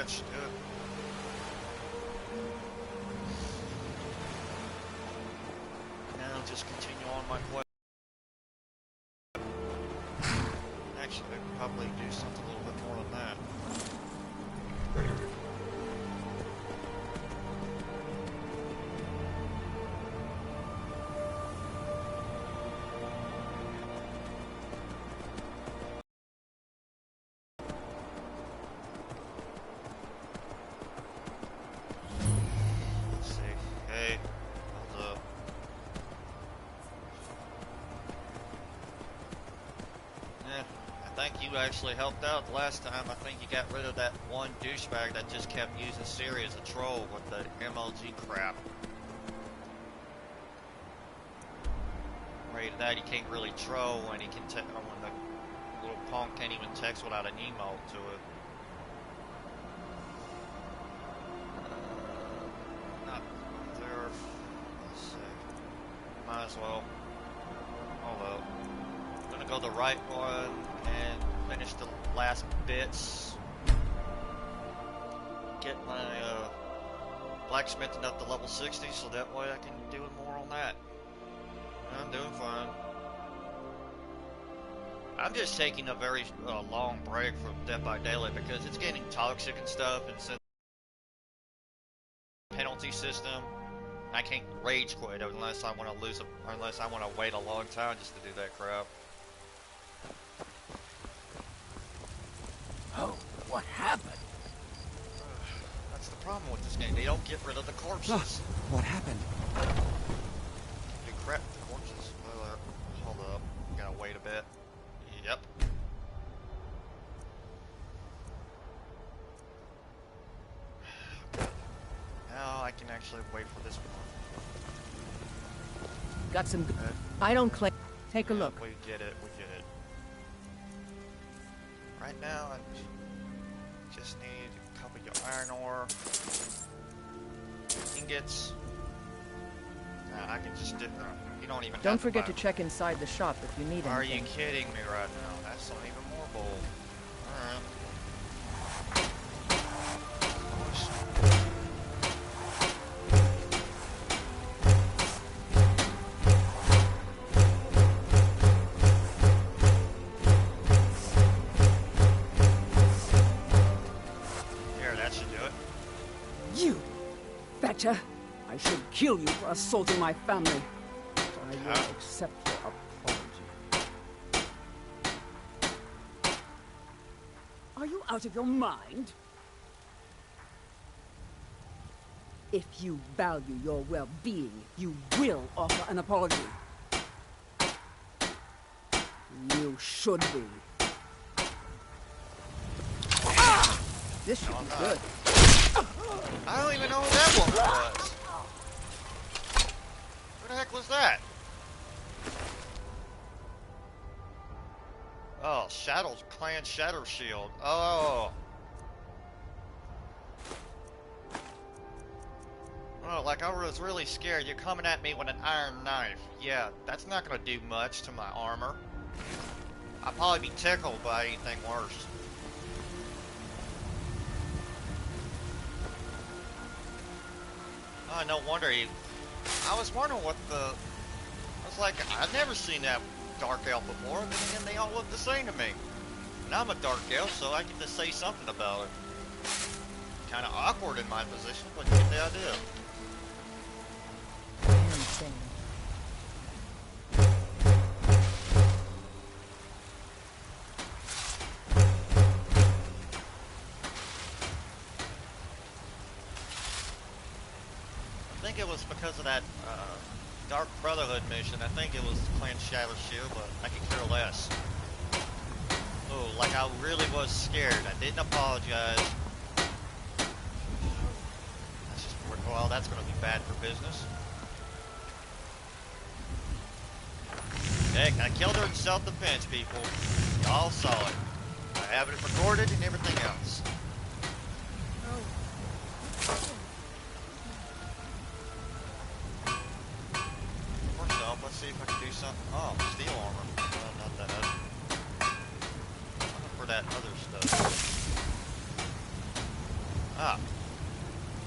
that should do it. Now I'll just continue on my quest. Actually, I could probably do something a little bit more than that. You actually helped out the last time. I think you got rid of that one douchebag that just kept using Siri as a troll with the MLG crap. Right, that he can't really troll when he can when the little punk can't even text without an emote to it. Not there. Let's see. Might as well. Hold up. I'm gonna go the right one and finish the last bits. Get my blacksmithing up to level 60 so that way I can do more on that. I'm doing fine. I'm just taking a very long break from Death by Daylight because it's getting toxic and stuff, and since the penalty system, I can't rage quit unless I want to lose unless I want to wait a long time just to do that crap. Oh, what happened? That's the problem with this game. They don't get rid of the corpses. What happened? You crap the corpses. Hold up. Gotta wait a bit. Yep. Now I can actually wait for this one. Got some. I don't claim. Take a look. We get it. We get it. Right now, I just need a couple of iron ore, ingots. Nah, I can just do. You don't even. Don't forget to check inside the shop if you need anything. Are you kidding me right now? That's not even more bull. All right. I should kill you for assaulting my family. But I will accept your apology. Are you out of your mind? If you value your well-being, you will offer an apology. You should be. This should be good. I don't even know who that one was. Who the heck was that? Oh, Shadow's Clan Shadow Shield. Oh. Oh, like I was really scared. You're coming at me with an iron knife. Yeah, that's not gonna do much to my armor. I'll probably be tickled by anything worse. Oh, no wonder he... I was wondering what the... I was like, I've never seen that dark elf before, and then they all look the same to me. And I'm a dark elf, so I get to say something about it. Kind of awkward in my position, but you get the idea. Insane. I think it was because of that Dark Brotherhood mission. I think it was Clan Shadow Shield, but I could care less. Oh, like I really was scared. I didn't apologize. That's just, well, that's going to be bad for business. Heck, I killed her in self-defense, people. Y'all saw it. I have it recorded and everything else. Let's see if I can do something. Oh, steel armor. Well, not that. I'm looking for that other stuff. Ah.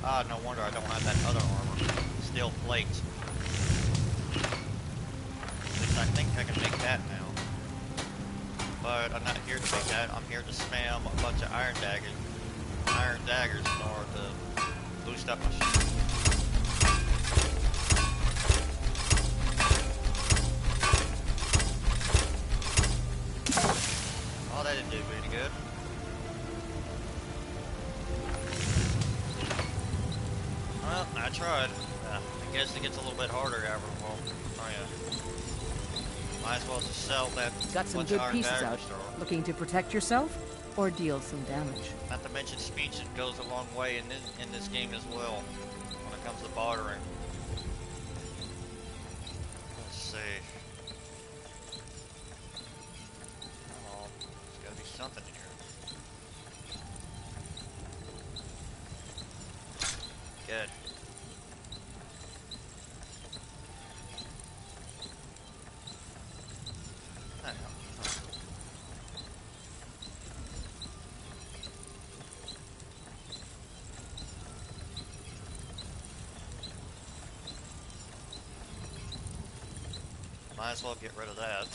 Ah, no wonder I don't have that other armor. Steel plates. At least I think I can make that now. But I'm not here to make that. I'm here to spam a bunch of iron daggers in order to boost up my shit. Oh, that didn't do pretty good. Well, I tried. I guess it gets a little bit harder after a while. Oh yeah. Might as well just sell that. Got some bunch good of iron pieces daggers out. store. Looking to protect yourself or deal some damage? Not to mention speech, it goes a long way in this game as well when it comes to bartering. Let's see. Oh, there's gotta be something here. Good. Might as well get rid of that.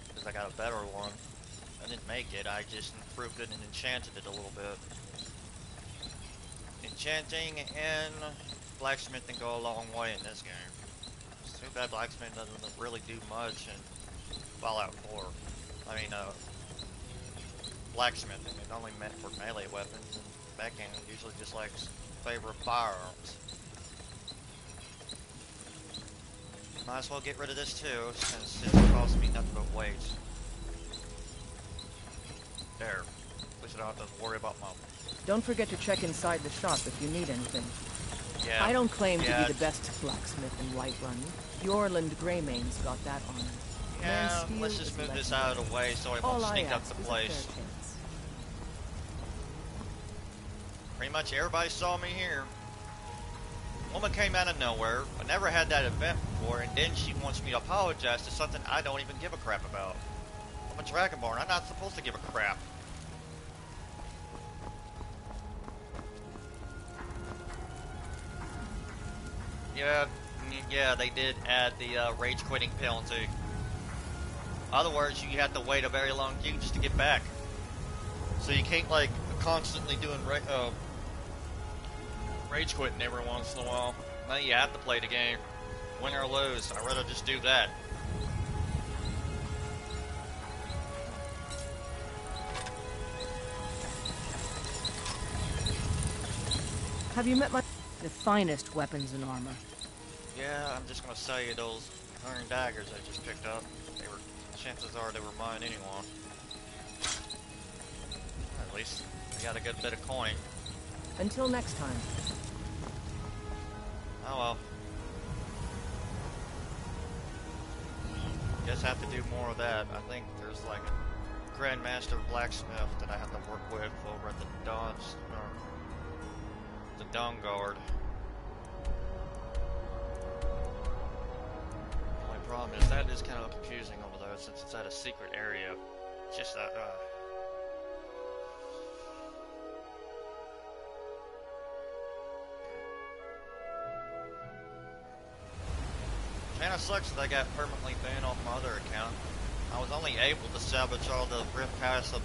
Because I got a better one. I didn't make it, I just improved it and enchanted it a little bit. Enchanting and blacksmithing go a long way in this game. It's too bad blacksmithing doesn't really do much in Fallout 4. I mean, blacksmithing. It's only meant for melee weapons, and that game usually just likes favor firearms. Might as well get rid of this too, since it costs me nothing but waste. There. At least I don't have to worry about my... Don't forget to check inside the shop if you need anything. Yeah. I don't claim to be the best blacksmith in Whiterun. Bjorland Greymane's got that honor. Yeah, Man, let's steel just is move this legendary. out of the way so it All won't I sneak up ask the is a place. fair chance. Pretty much everybody saw me here. Woman came out of nowhere. I never had that event before, and then she wants me to apologize to something I don't even give a crap about. I'm a Dragonborn. I'm not supposed to give a crap. Yeah, they did add the rage quitting penalty. Other words, you have to wait a very long queue just to get back. So you can't like constantly doing rage quitting every once in a while. No, you have to play the game, win or lose. I'd rather just do that. Have you met the finest weapons and armor? Yeah, I'm just gonna sell you those iron daggers I just picked up. Chances are they were mine anyway. At least I got a good bit of coin. Until next time. Oh well. Guess I have to do more of that. I think there's like a Grandmaster Blacksmith that I have to work with over at the Dawn Guard. The only problem is that is kind of confusing over there since it's at a secret area. It's just that, Kinda sucks that I got permanently banned off my other account. I was only able to salvage all the Rift Pass of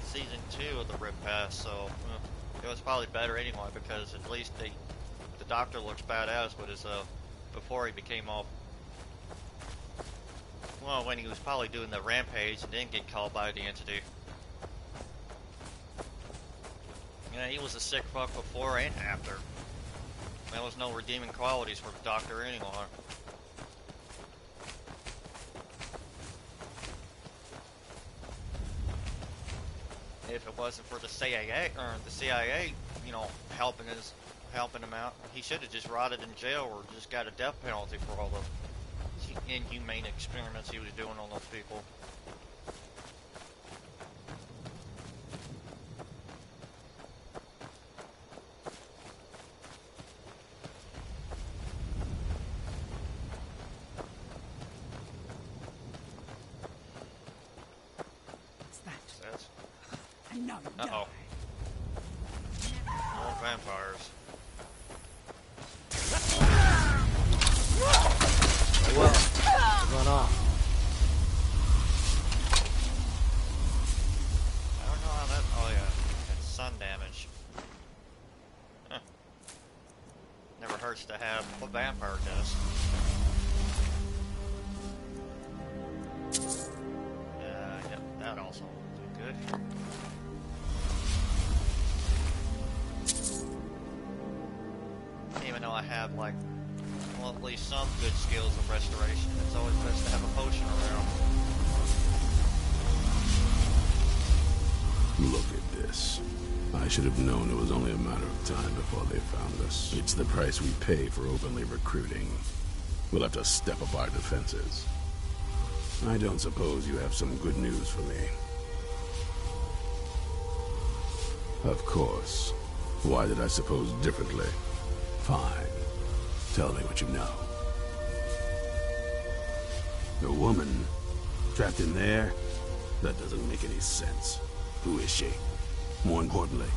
Season 2 of the Rift Pass, so it was probably better anyway because at least the doctor looks badass with his, before he became all... Well, when he was probably doing the rampage and didn't get called by the entity. Yeah, he was a sick fuck before and after. There was no redeeming qualities for the doctor anymore. If it wasn't for the CIA, you know, helping him out, he should have just rotted in jail or just got a death penalty for all the inhumane experiments he was doing on those people. Now Uh-oh. More vampires. Oh well, run off. I don't know how that. Oh yeah, that's sun damage. Huh. Never hurts to have a vampire nest. Yep, that also looks good. Even though I have like, well, at least some good skills of restoration, it's always best to have a potion around. Look at this. I should have known it was only a matter of time before they found us. It's the price we pay for openly recruiting. We'll have to step up our defenses. I don't suppose you have some good news for me. Of course. Why did I suppose differently? Fine. Tell me what you know. A woman? Trapped in there? That doesn't make any sense. Who is she? More importantly,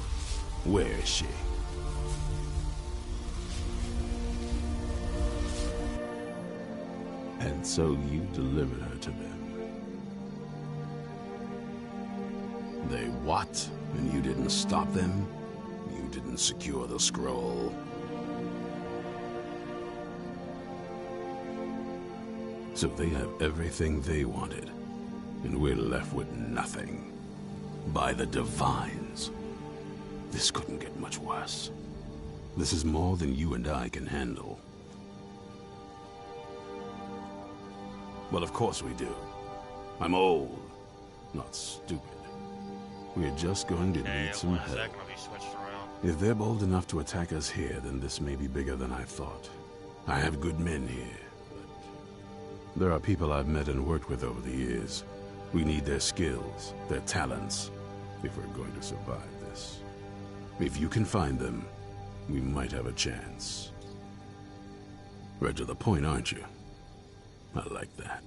where is she? And so you delivered her to them. They what? And you didn't stop them? You didn't secure the scroll? So they have everything they wanted, and we're left with nothing. By the Divines. This couldn't get much worse. This is more than you and I can handle. Well, of course we do. I'm old, not stupid. We're just going to need some When's that help. gonna be switched around? If they're bold enough to attack us here, then this may be bigger than I thought. I have good men here, but there are people I've met and worked with over the years. We need their skills, their talents, if we're going to survive this. If you can find them, we might have a chance. Right to the point, aren't you? I like that.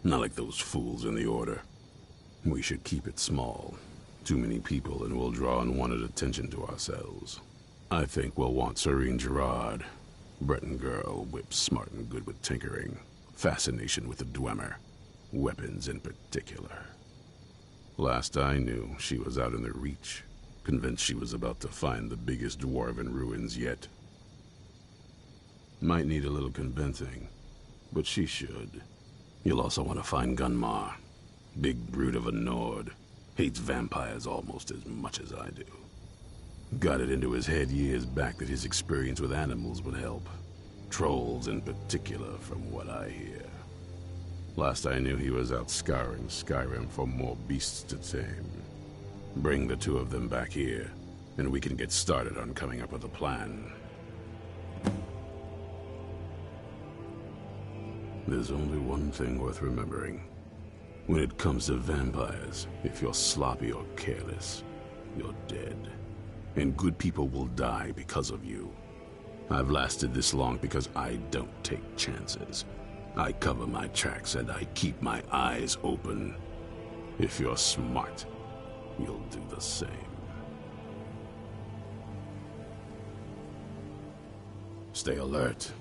Not like those fools in the Order. We should keep it small. Too many people and we'll draw unwanted attention to ourselves. I think we'll want Serene Gerard. Breton girl, whip smart and good with tinkering. Fascination with the Dwemer. Weapons in particular. Last I knew, she was out in the Reach, convinced she was about to find the biggest dwarven ruins yet. Might need a little convincing, but she should. You'll also want to find Gunmar. Big brute of a Nord. Hates vampires almost as much as I do. Got it into his head years back that his experience with animals would help. Trolls in particular, from what I hear. Last I knew, he was out scouring Skyrim for more beasts to tame. Bring the two of them back here, and we can get started on coming up with a plan. There's only one thing worth remembering. When it comes to vampires, if you're sloppy or careless, you're dead. And good people will die because of you. I've lasted this long because I don't take chances. I cover my tracks and I keep my eyes open. If you're smart, you'll do the same. Stay alert.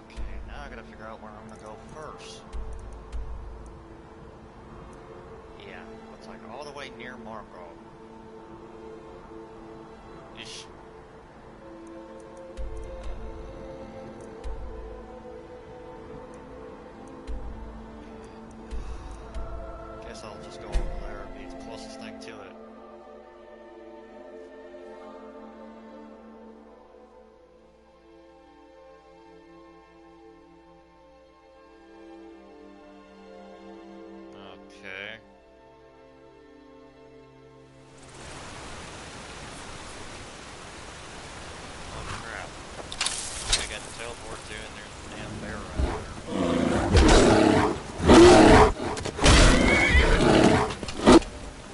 Okay, now I gotta figure out where I'm gonna go first. Yeah, looks like all the way near Marco. Ish. Guess I'll just go over there. It'll be the closest thing to it. Okay. Oh crap. I got to teleport to and there's a damn bear right there.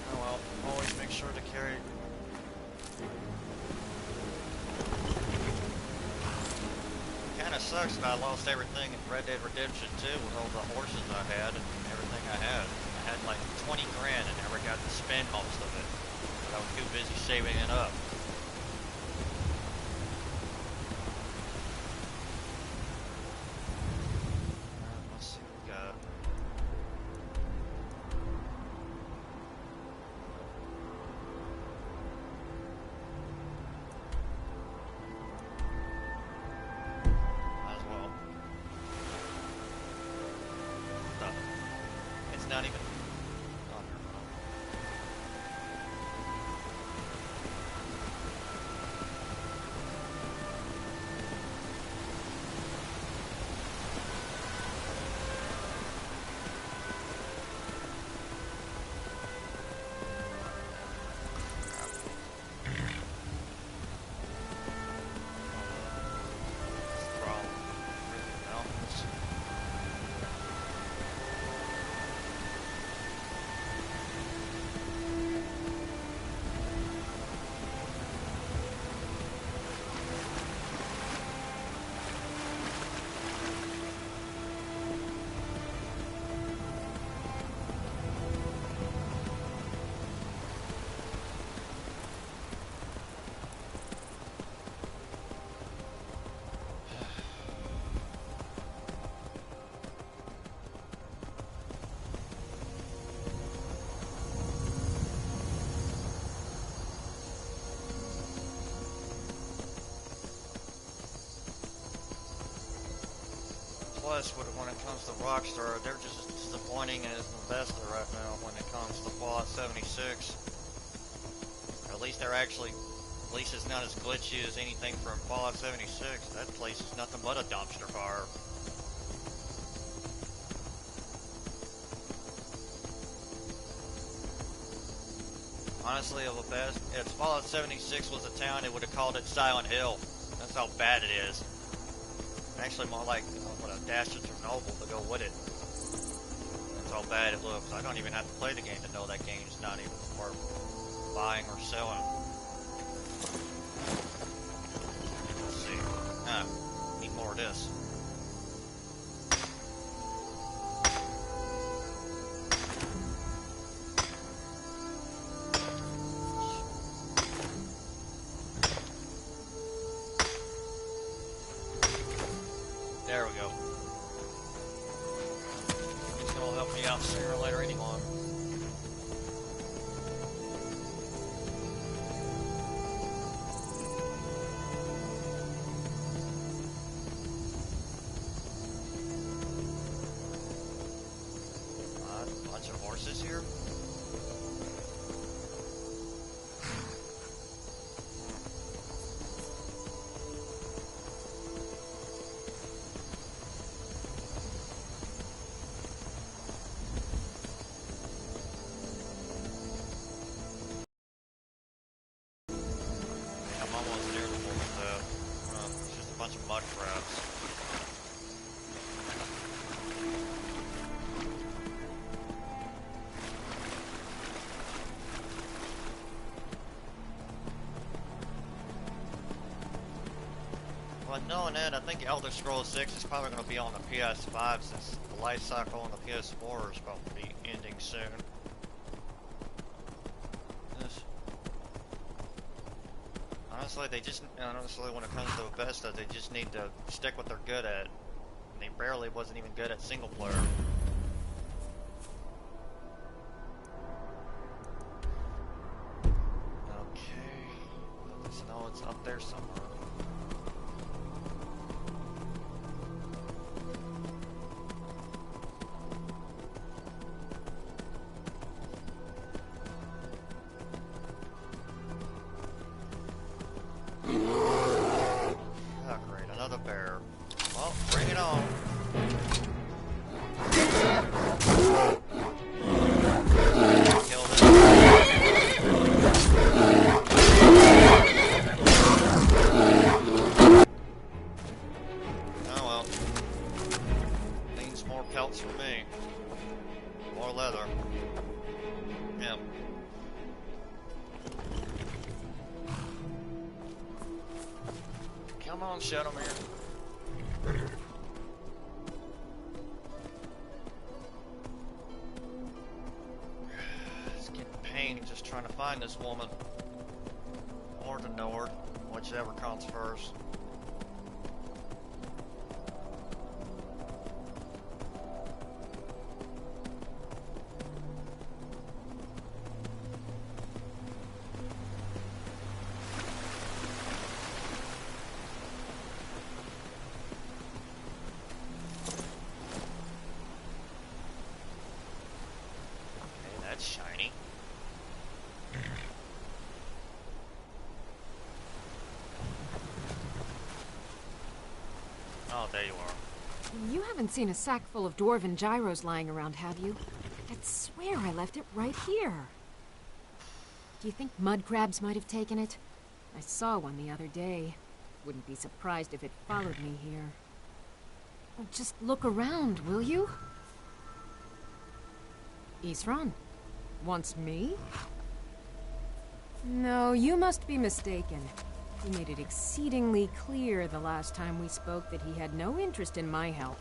Oh well, always make sure to carry. Kinda sucks that I lost everything in Red Dead Redemption 2 with all the horses I had and everything I had. I had like 20 grand spend most of it. But I was too busy saving it up. Let's see what we got. Might as well. It's not even. Oh, never mind. Plus, when it comes to Rockstar, they're just as disappointing as Bethesda right now when it comes to Fallout 76. Or at least they're actually, at least it's not as glitchy as anything from Fallout 76. That place is nothing but a dumpster fire. Honestly, if Fallout 76 was a town, it would have called it Silent Hill. That's how bad it is. Actually, more like a dash of Chernobyl to go with it. That's how bad it looks. I don't even have to play the game to know that game's not even worth buying or selling. Let's see. Need more of this. There we go. It's gonna help me out sooner or later anyway. Bunch of horses here. I'm almost there with that. It's just a bunch of mud crabs. But knowing that, I think Elder Scrolls 6 is probably going to be on the PS5 since the life cycle on the PS4 is about to be ending soon. Honestly, when it comes to Bethesda, they just need to stick what they're good at. And they barely wasn't even good at single player. Okay, at least I know it's up there somewhere. Oh, great, another bear. Well, bring it on. Killed it. Oh well. Means more pelts for me. More leather. Yep. Come on, Shadowmere. It's getting pain me just trying to find this woman. Or the Nord, whichever comes first. Shiny. Oh, there you are. You haven't seen a sack full of dwarven gyros lying around, have you? I'd swear I left it right here. Do you think mud crabs might have taken it? I saw one the other day. Wouldn't be surprised if it followed me here. Oh, just look around, will you? Isran? Wants me? No, you must be mistaken. He made it exceedingly clear the last time we spoke that he had no interest in my help.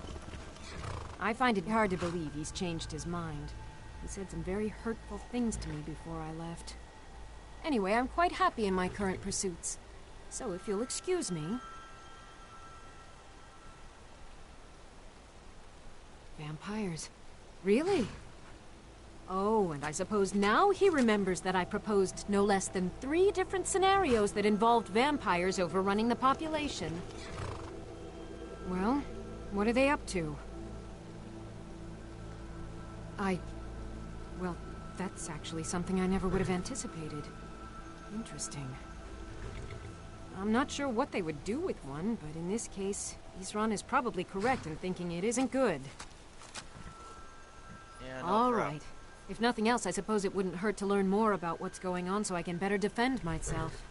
I find it hard to believe he's changed his mind. He said some very hurtful things to me before I left. Anyway, I'm quite happy in my current pursuits. So if you'll excuse me... Vampires. Really? Oh, and I suppose now he remembers that I proposed no less than 3 different scenarios that involved vampires overrunning the population. Well, what are they up to? Well, that's actually something I never would have anticipated. Interesting. I'm not sure what they would do with one, but in this case, Isran is probably correct in thinking it isn't good. Yeah, no All problem. right. If nothing else, I suppose it wouldn't hurt to learn more about what's going on so I can better defend myself.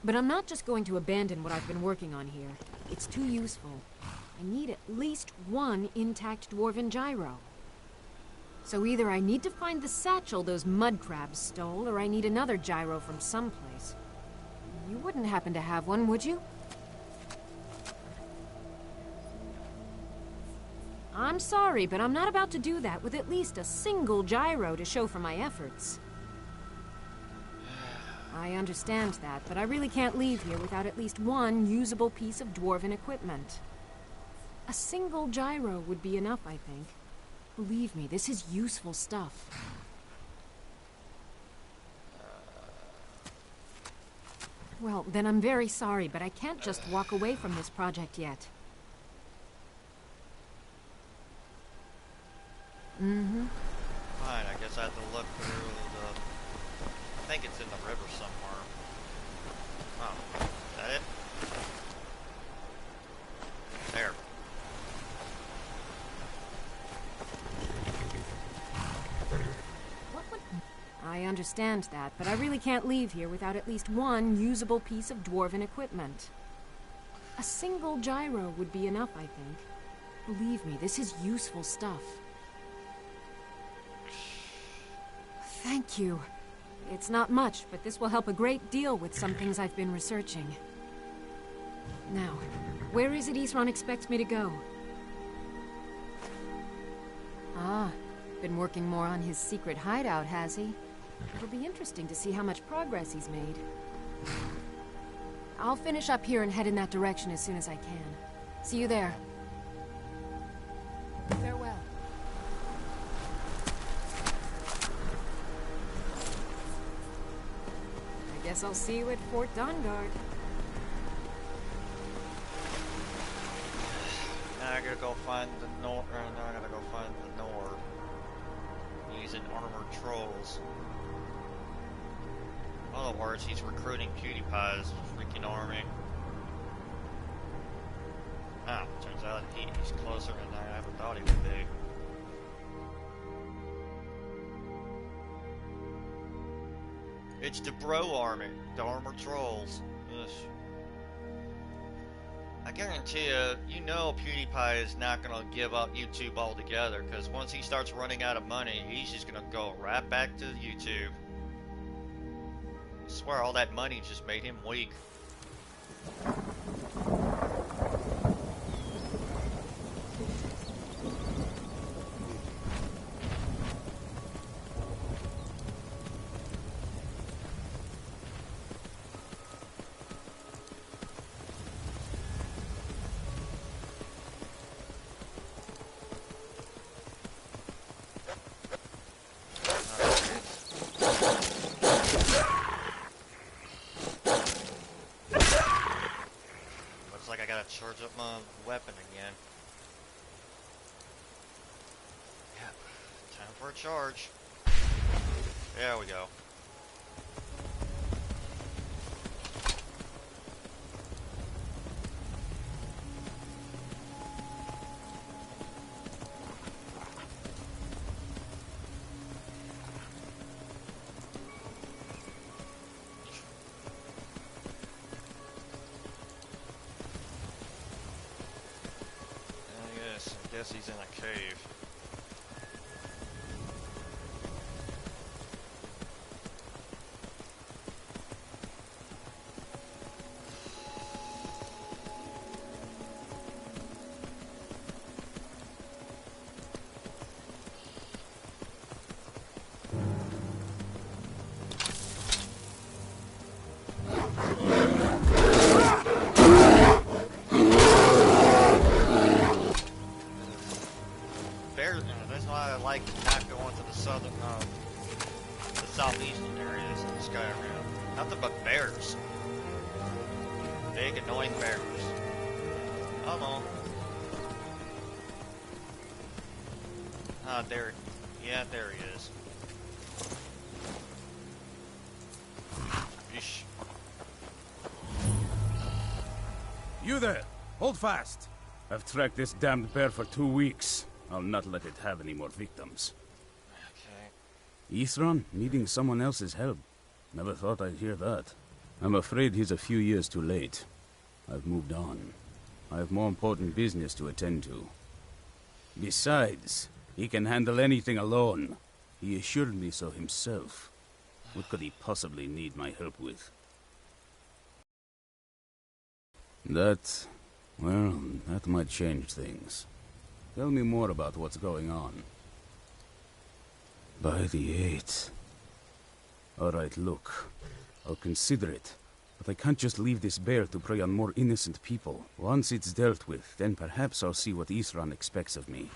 But I'm not just going to abandon what I've been working on here. It's too useful. I need at least 1 intact dwarven gyro. So either I need to find the satchel those mud crabs stole, or I need another gyro from someplace. You wouldn't happen to have one, would you? I'm sorry, but I'm not about to do that with at least a single gyro to show for my efforts. I understand that, but I really can't leave here without at least 1 usable piece of dwarven equipment. A single gyro would be enough, I think. Believe me, this is useful stuff. Well, then I'm very sorry, but I can't just walk away from this project yet. Mm-hmm. Fine, I guess I have to look through the... I think it's in the river somewhere. Oh, is that it? There. What would... I understand that, but I really can't leave here without at least 1 usable piece of dwarven equipment. A single gyro would be enough, I think. Believe me, this is useful stuff. Thank you. It's not much, but this will help a great deal with some things I've been researching. Now, where is it Isran expects me to go? Ah, been working more on his secret hideout, has he? It'll be interesting to see how much progress he's made. I'll finish up here and head in that direction as soon as I can. See you there. Farewell. I guess I'll see you at Fort Dawnguard. Now I gotta go find the Nord. Now I gotta go find the Nord. Using armored trolls. In other words, he's recruiting PewDiePie's freaking army. Ah, turns out he's closer than I ever thought he would be. It's the Bro Army, the armored trolls. Ugh. I guarantee you know PewDiePie is not going to give up YouTube altogether, because once he starts running out of money, he's just going to go right back to YouTube. I swear all that money just made him weak. charge up my weapon again. Yeah, time for a charge. There we go. I guess he's in a cave. That's why I like not going to the southeastern areas in Skyrim. Nothing but bears. Big, annoying bears. Oh no. Ah, there. Yeah, there he is. Yeesh. You there! Hold fast! I've tracked this damned bear for 2 weeks. I'll not let it have any more victims. Okay. Isran needing someone else's help. Never thought I'd hear that. I'm afraid he's a few years too late. I've moved on. I have more important business to attend to. Besides, he can handle anything alone. He assured me so himself. What could he possibly need my help with? That might change things. Tell me more about what's going on. By the 8th. Alright, look. I'll consider it. But I can't just leave this bear to prey on more innocent people. Once it's dealt with, then perhaps I'll see what Isran expects of me.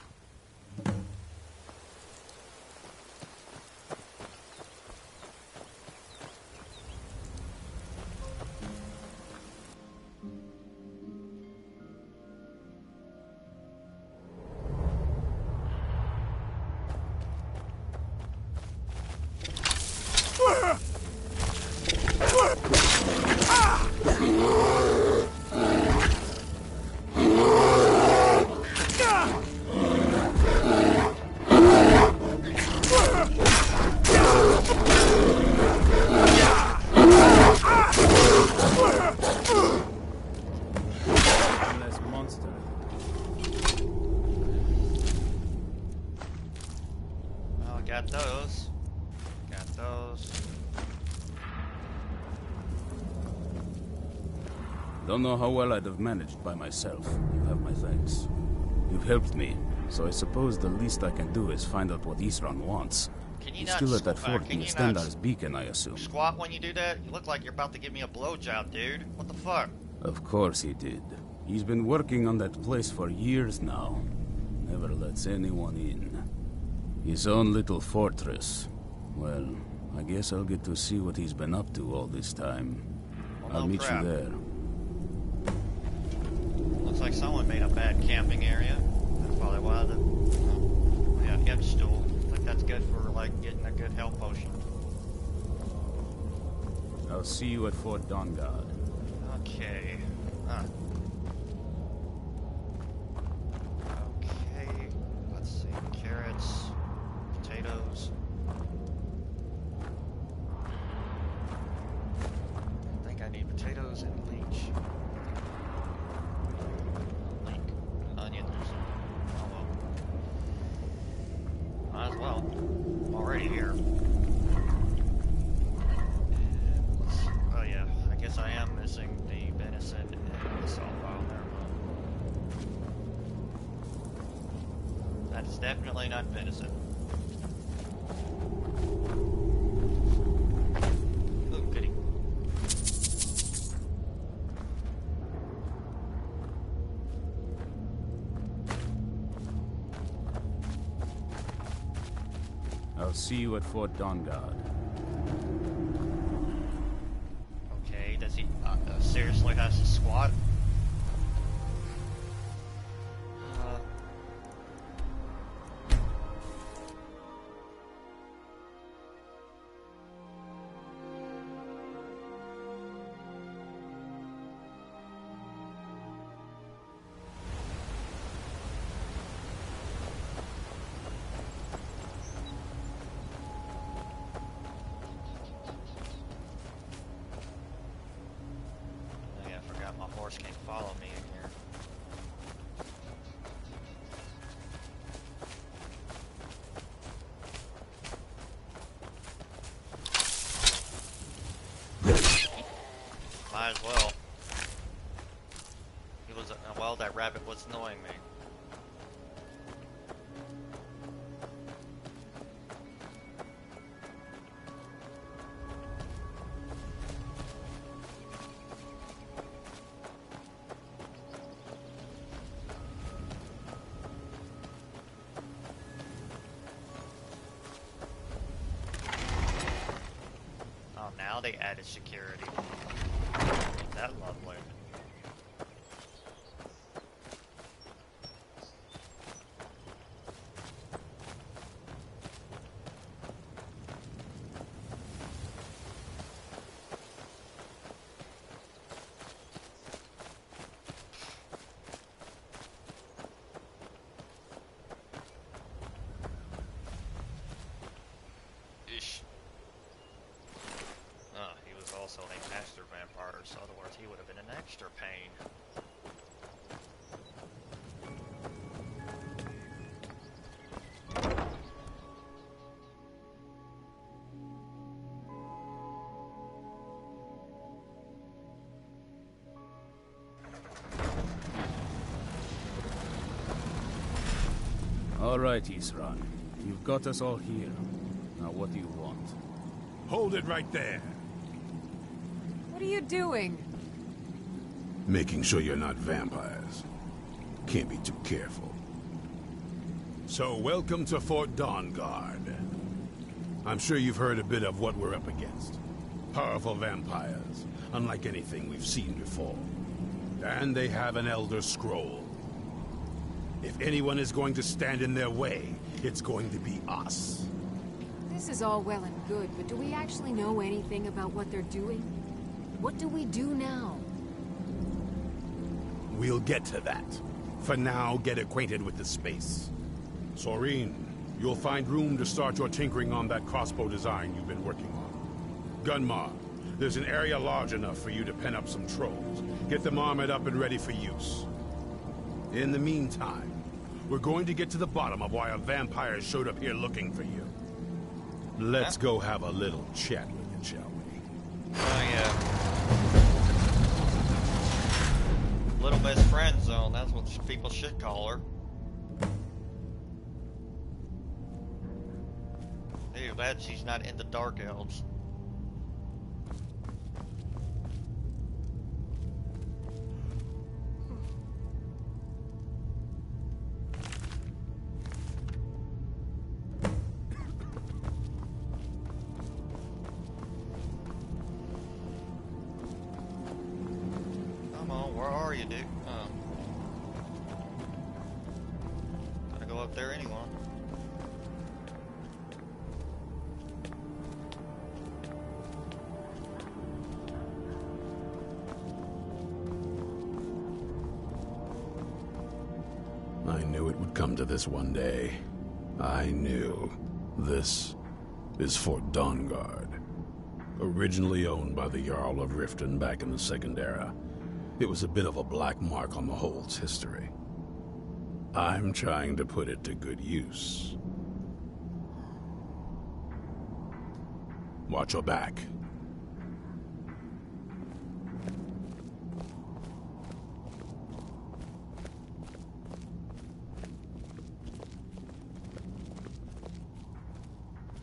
Got those. Don't know how well I'd have managed by myself. You have my thanks. You've helped me, so I suppose the least I can do is find out what Isran wants. He's still at that fort near Stendar's beacon, I assume. Squat when you do that? You look like you're about to give me a blowjob, dude. What the fuck? Of course he did. He's been working on that place for years now. Never lets anyone in. His own little fortress. Well, I guess I'll get to see what he's been up to all this time. Well, I'll meet you there. Looks like someone made a bad camping area. That's probably why the... Oh, yeah, hip stool. I think that's good for, like, getting a good health potion. I'll see you at Fort Dawnguard. Okay. Okay. Let's see. Carrots. Potatoes. I think I need potatoes and leech. Leek. Onions. Oh well. Might as well. I'm already here. Oh yeah, I guess I am missing the venison and the salt pile there. That is definitely not venison. Ooh, goody. I'll see you at Fort Dawnguard. Okay, does he seriously has to squat? might as well. He was, well, that rabbit was annoying me. Oh, now they added security. Isn't that lovely? Ish. Oh, he was also a master vampire, so otherwise he would have been an extra pain. All right, Isran. You've got us all here. Now what do you want? Hold it right there. What are you doing? Making sure you're not vampires. Can't be too careful. So, welcome to Fort Dawnguard. I'm sure you've heard a bit of what we're up against. Powerful vampires, unlike anything we've seen before. And they have an Elder Scroll. If anyone is going to stand in their way, it's going to be us. This is all well and good, but do we actually know anything about what they're doing? What do we do now? We'll get to that. For now, get acquainted with the space. Soreen, you'll find room to start your tinkering on that crossbow design you've been working on. Gunmar, there's an area large enough for you to pen up some trolls. Get them armored up and ready for use. In the meantime, we're going to get to the bottom of why a vampire showed up here looking for you. Let's go have a little chat with it, shall we? Oh yeah. Little Miss Friend Zone, that's what people should call her. Hey, glad she's not into Dark Elves. Come on, where are you, dude? Oh. Gotta go up there anyway. I knew it would come to this one day. I knew. This is Fort Dawnguard. Originally owned by the Jarl of Riften back in the Second Era, it was a bit of a black mark on the Hold's history. I'm trying to put it to good use. Watch your back.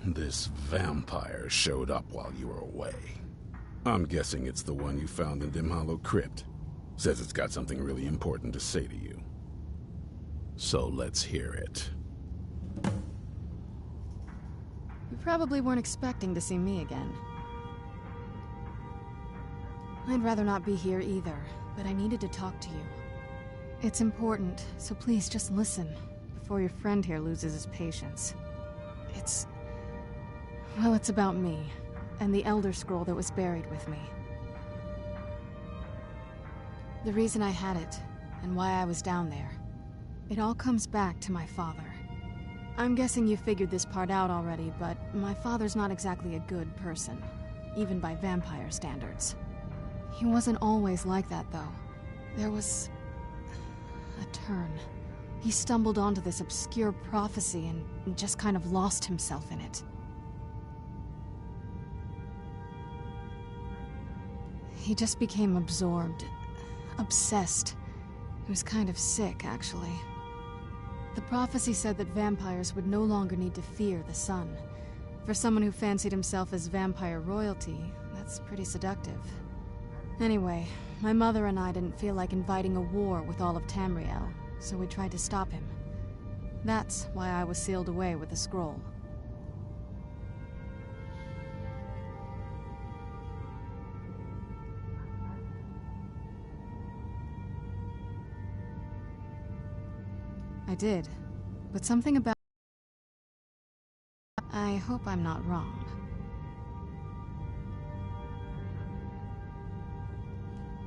This vampire showed up while you were away. I'm guessing it's the one you found in Dim Hollow Crypt. Says it's got something really important to say to you. So let's hear it. You probably weren't expecting to see me again. I'd rather not be here either, but I needed to talk to you. It's important, so please just listen, before your friend here loses his patience. Well, it's about me, and the Elder Scroll that was buried with me. The reason I had it, and why I was down there. It all comes back to my father. I'm guessing you figured this part out already, but my father's not exactly a good person, even by vampire standards. He wasn't always like that, though. There was a turn. He stumbled onto this obscure prophecy and just kind of lost himself in it. he just became absorbed. Obsessed. He was kind of sick, actually. The prophecy said that vampires would no longer need to fear the sun. For someone who fancied himself as vampire royalty, that's pretty seductive. Anyway, my mother and I didn't feel like inviting a war with all of Tamriel, so we tried to stop him. That's why I was sealed away with the scroll. I did, but something about... I hope I'm not wrong.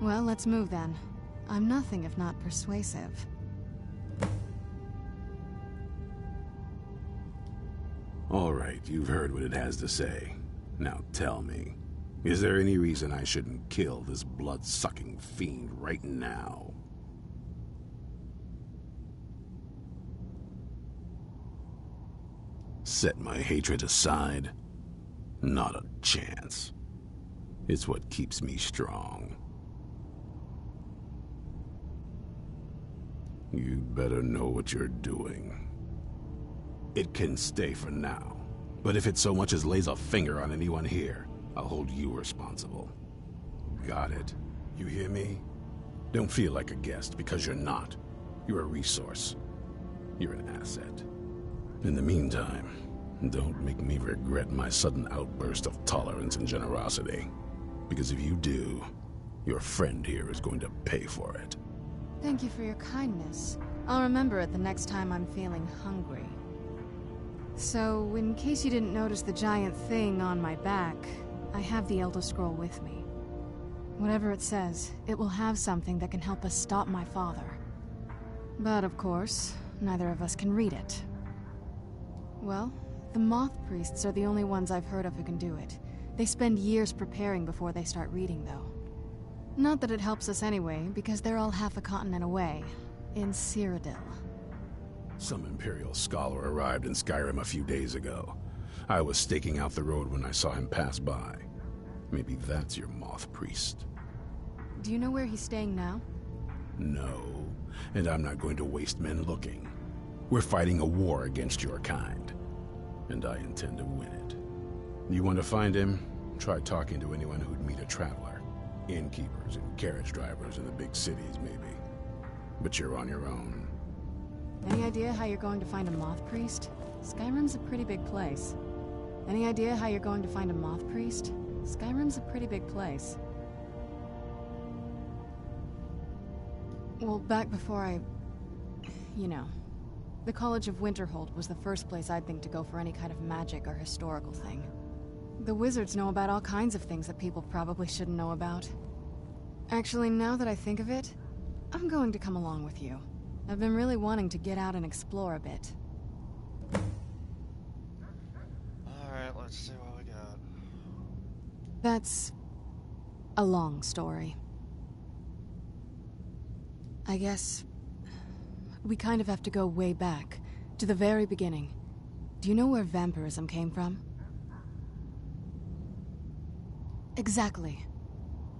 Well, let's move then. I'm nothing if not persuasive. All right, you've heard what it has to say. Now tell me, is there any reason I shouldn't kill this blood-sucking fiend right now? Set my hatred aside? Not a chance. It's what keeps me strong. You'd better know what you're doing. It can stay for now, but if it so much as lays a finger on anyone here, I'll hold you responsible. Got it? You hear me? Don't feel like a guest, because you're not. You're a resource. You're an asset. In the meantime, don't make me regret my sudden outburst of tolerance and generosity. Because if you do, your friend here is going to pay for it. Thank you for your kindness. I'll remember it the next time I'm feeling hungry. So, in case you didn't notice the giant thing on my back, I have the Elder Scroll with me. Whatever it says, it will have something that can help us stop my father. But of course, neither of us can read it. Well, the Moth Priests are the only ones I've heard of who can do it. They spend years preparing before they start reading, though. Not that it helps us anyway, because they're all half a continent away, in Cyrodiil. Some Imperial scholar arrived in Skyrim a few days ago. I was staking out the road when I saw him pass by. Maybe that's your Moth Priest. Do you know where he's staying now? No, and I'm not going to waste men looking. We're fighting a war against your kind, and I intend to win it. You want to find him? Try talking to anyone who'd meet a traveler. Innkeepers and carriage drivers in the big cities, maybe. But you're on your own. Any idea how you're going to find a Moth Priest? Skyrim's a pretty big place. Any idea how you're going to find a Moth Priest? Skyrim's a pretty big place. Well, back before I... you know. The College of Winterhold was the first place I'd think to go for any kind of magic or historical thing. The wizards know about all kinds of things that people probably shouldn't know about. Actually, now that I think of it, I'm going to come along with you. I've been really wanting to get out and explore a bit. Alright, let's see what we got. That's... a long story. I guess... we kind of have to go way back, to the very beginning. Do you know where vampirism came from? Exactly.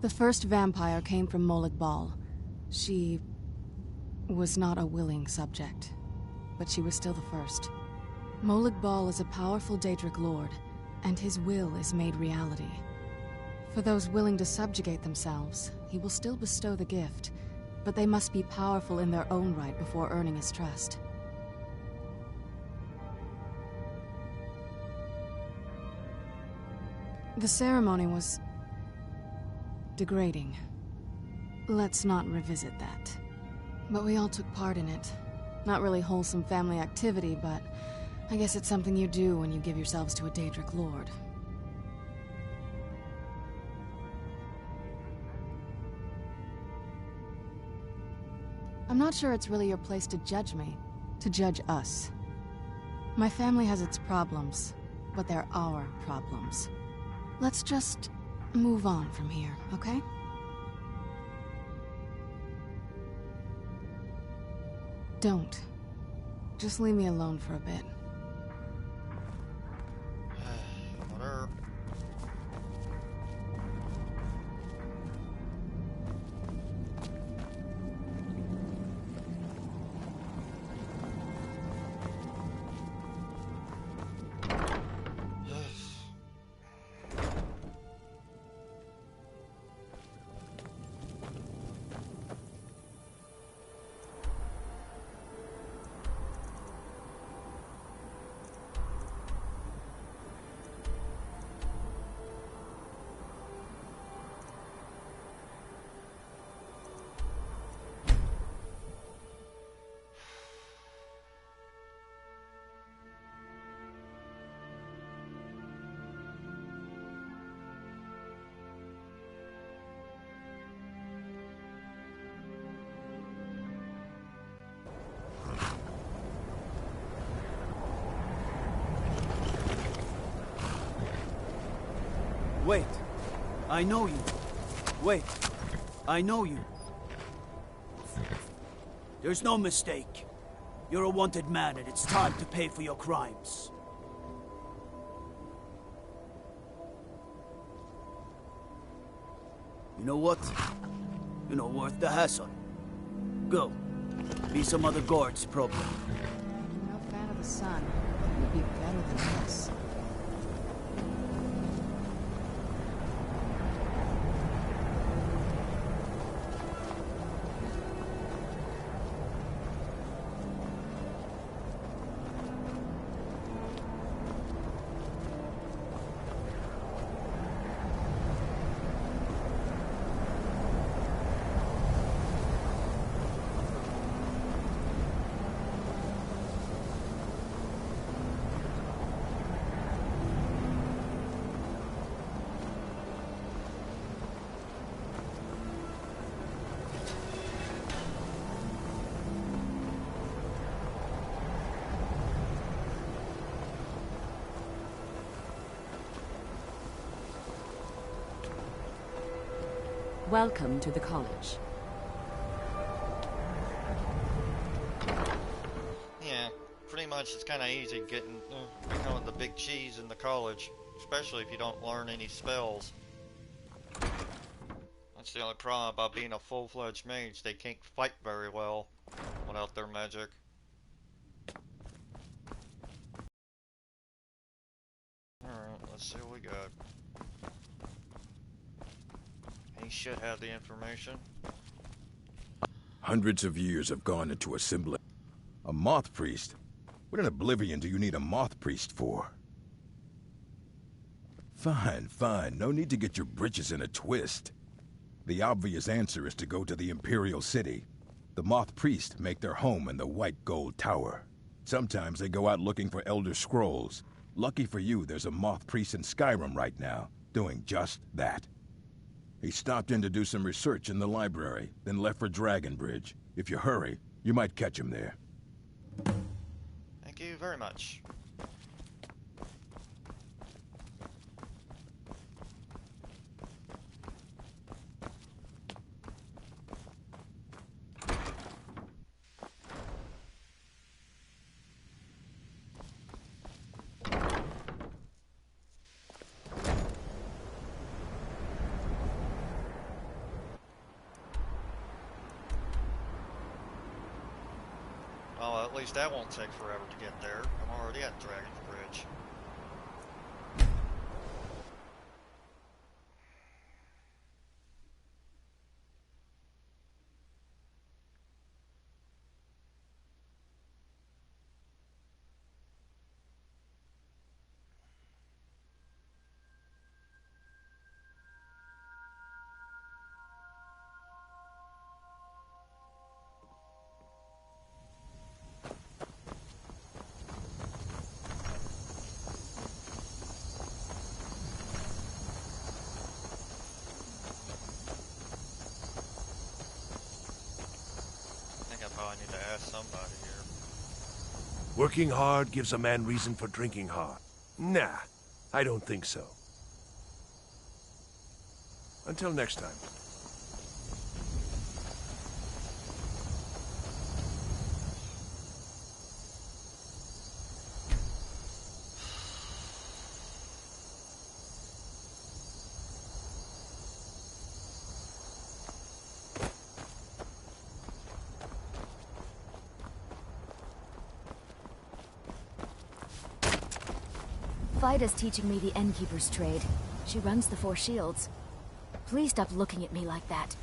The first vampire came from Molag Bal. She... was not a willing subject, but she was still the first. Molag Bal is a powerful Daedric lord, and his will is made reality. For those willing to subjugate themselves, he will still bestow the gift, but they must be powerful in their own right before earning his trust. The ceremony was... degrading. Let's not revisit that. But we all took part in it. Not really wholesome family activity, but I guess it's something you do when you give yourselves to a Daedric lord. I'm not sure it's really your place to judge me, to judge us. My family has its problems, but they're our problems. Let's just move on from here, okay? Don't. Just leave me alone for a bit. Whatever. Wait. I know you. Wait. I know you. There's no mistake. You're a wanted man, and it's time to pay for your crimes. You know what? You're not worth the hassle. Go. Be some other guard's problem. I'm no fan of the sun, but it would be better than this. Welcome to the college. Yeah, pretty much it's kind of easy getting becoming the big cheese in the college, especially if you don't learn any spells. That's the only problem about being a full-fledged mage. They can't fight very well without their magic. Alright, let's see what we got. He should have the information. Hundreds of years have gone into assembling. A moth priest? What in oblivion do you need a moth priest for? Fine, fine. No need to get your britches in a twist. The obvious answer is to go to the Imperial City. The moth priests make their home in the White Gold Tower. Sometimes they go out looking for Elder Scrolls. Lucky for you, there's a moth priest in Skyrim right now, doing just that. He stopped in to do some research in the library, then left for Dragonbridge. If you hurry, you might catch him there. Thank you very much. Oh, at least that won't take forever to get there. I'm already at Dragon's Bridge. I need to ask somebody here. Working hard gives a man reason for drinking hard. Nah, I don't think so. Until next time. Vida's teaching me the Innkeeper's trade. She runs the Four Shields. Please stop looking at me like that.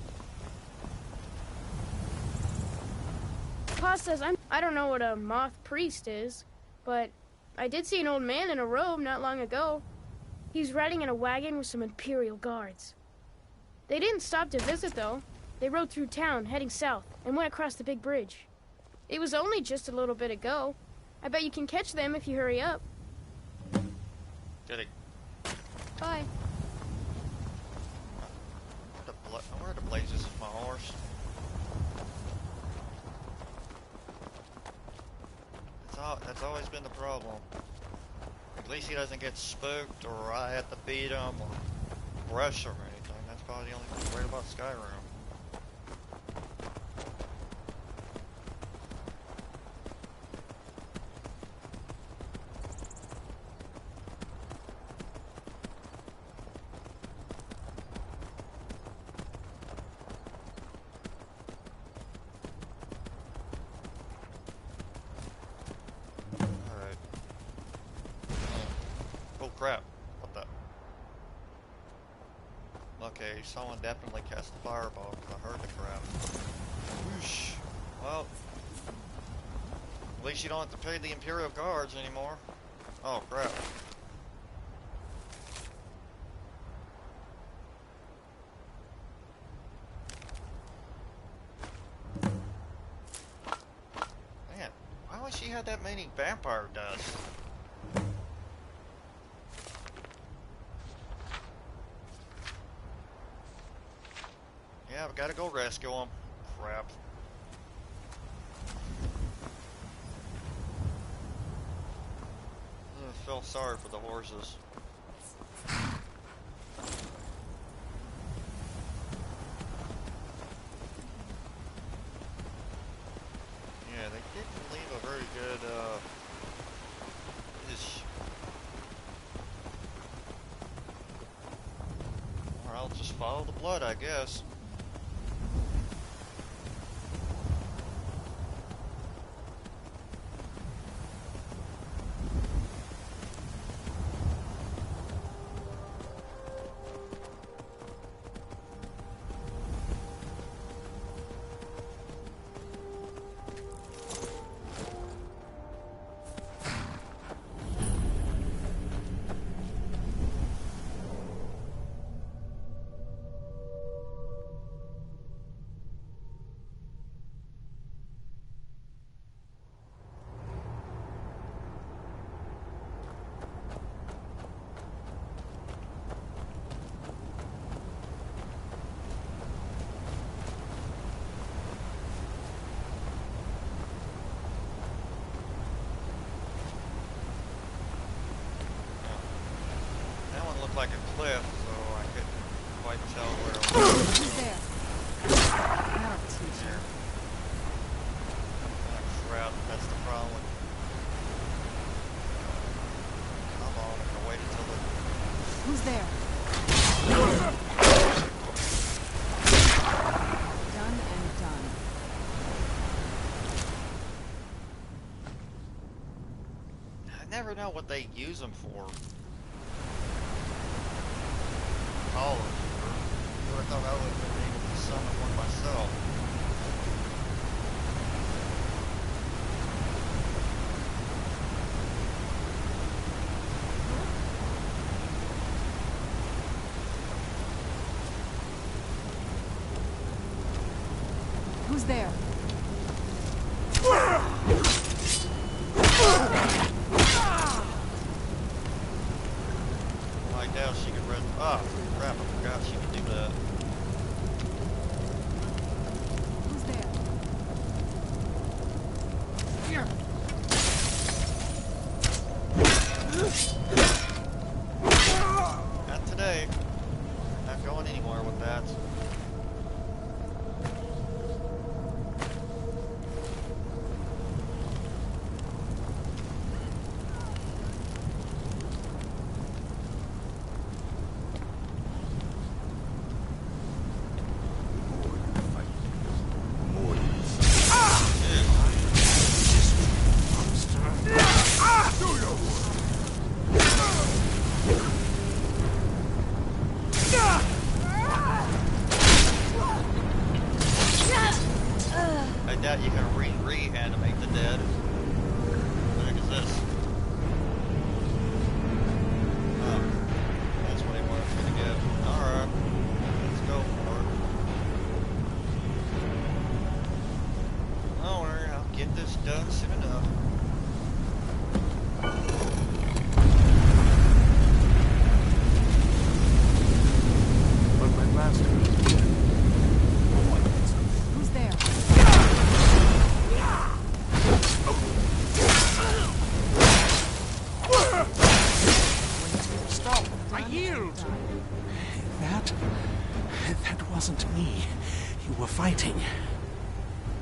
Pa says I don't know what a moth priest is, but I did see an old man in a robe not long ago. He's riding in a wagon with some Imperial guards. They didn't stop to visit, though. They rode through town, heading south, and went across the big bridge. It was only just a little bit ago. I bet you can catch them if you hurry up. Did he? Bye. Where the blazes is my horse? That's always been the problem. At least he doesn't get spooked, or I have to beat him, or fresh or anything. That's probably the only thing great about Skyrim. Crap. What the? Okay, someone definitely cast a fireball because I heard the crap. Whoosh. Well, at least you don't have to pay the Imperial Guards anymore. Oh, crap. Man, why would she have that many vampire dust? Yeah, I've got to go rescue him. Crap. I felt sorry for the horses. Yeah, they didn't leave a very good, ish. Or I'll just follow the blood, I guess. Like a cliff, so I couldn't quite tell where it was. Who's there? That'll teach you. Crap, that's the problem. Come on, I can wait until the... Who's there? Done and done. I never know what they use them for. College. I thought I would have been able to summon one myself. Who's there? I doubt she could run. Ah, crap, I forgot she could do that. Who's there? Here. Not today. Not going anywhere with that. You can reanimate the dead. What the heck is this? Oh, that's what he wanted me to get. Alright, let's go for it. Alright, I'll get this done soon enough. But my master is dead. Who's there? Stop! I yield! That wasn't me you were fighting.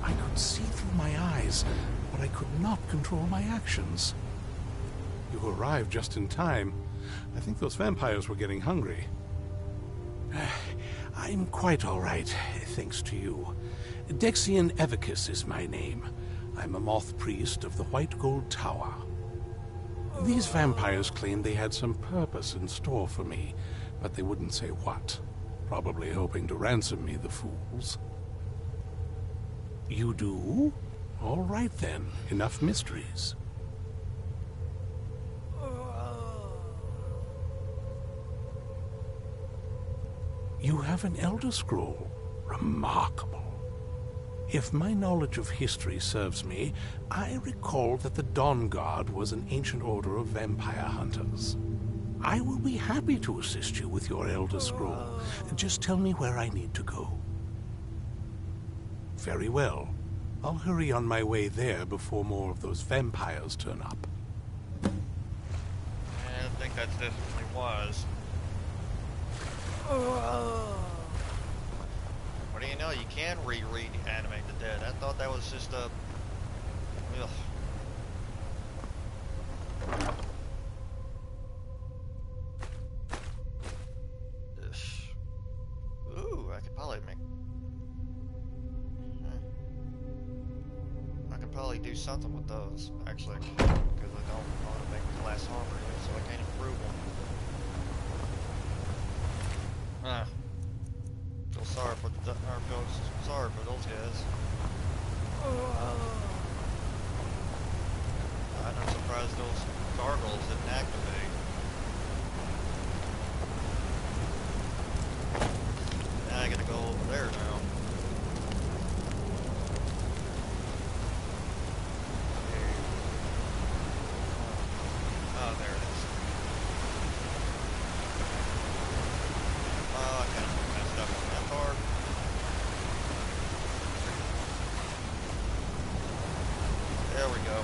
I could see through my eyes, but I could not control my actions. You arrived just in time. I think those vampires were getting hungry. I'm quite all right, thanks to you. Dexian Evicus is my name. I'm a moth priest of the White Gold Tower. These vampires claimed they had some purpose in store for me, but they wouldn't say what. Probably hoping to ransom me, the fools. You do? All right then, enough mysteries. You have an Elder Scroll. Remarkable. If my knowledge of history serves me, I recall that the Dawn Guard was an ancient order of vampire hunters. I will be happy to assist you with your Elder Scroll. Just tell me where I need to go. Very well. I'll hurry on my way there before more of those vampires turn up. I think that's definitely wise. What do you know? You can reanimate the dead. I thought that was just a... Ugh. Ooh, I could probably make... I could probably do something with those, actually, because I don't want to make glass armor yet, so I can't improve them. Feel sorry for the sorry for those guys. I'm not surprised those gargoyles didn't activate. Now I gotta go over there now. Oh, there it is. Oh, I kind of messed up on that part. There we go.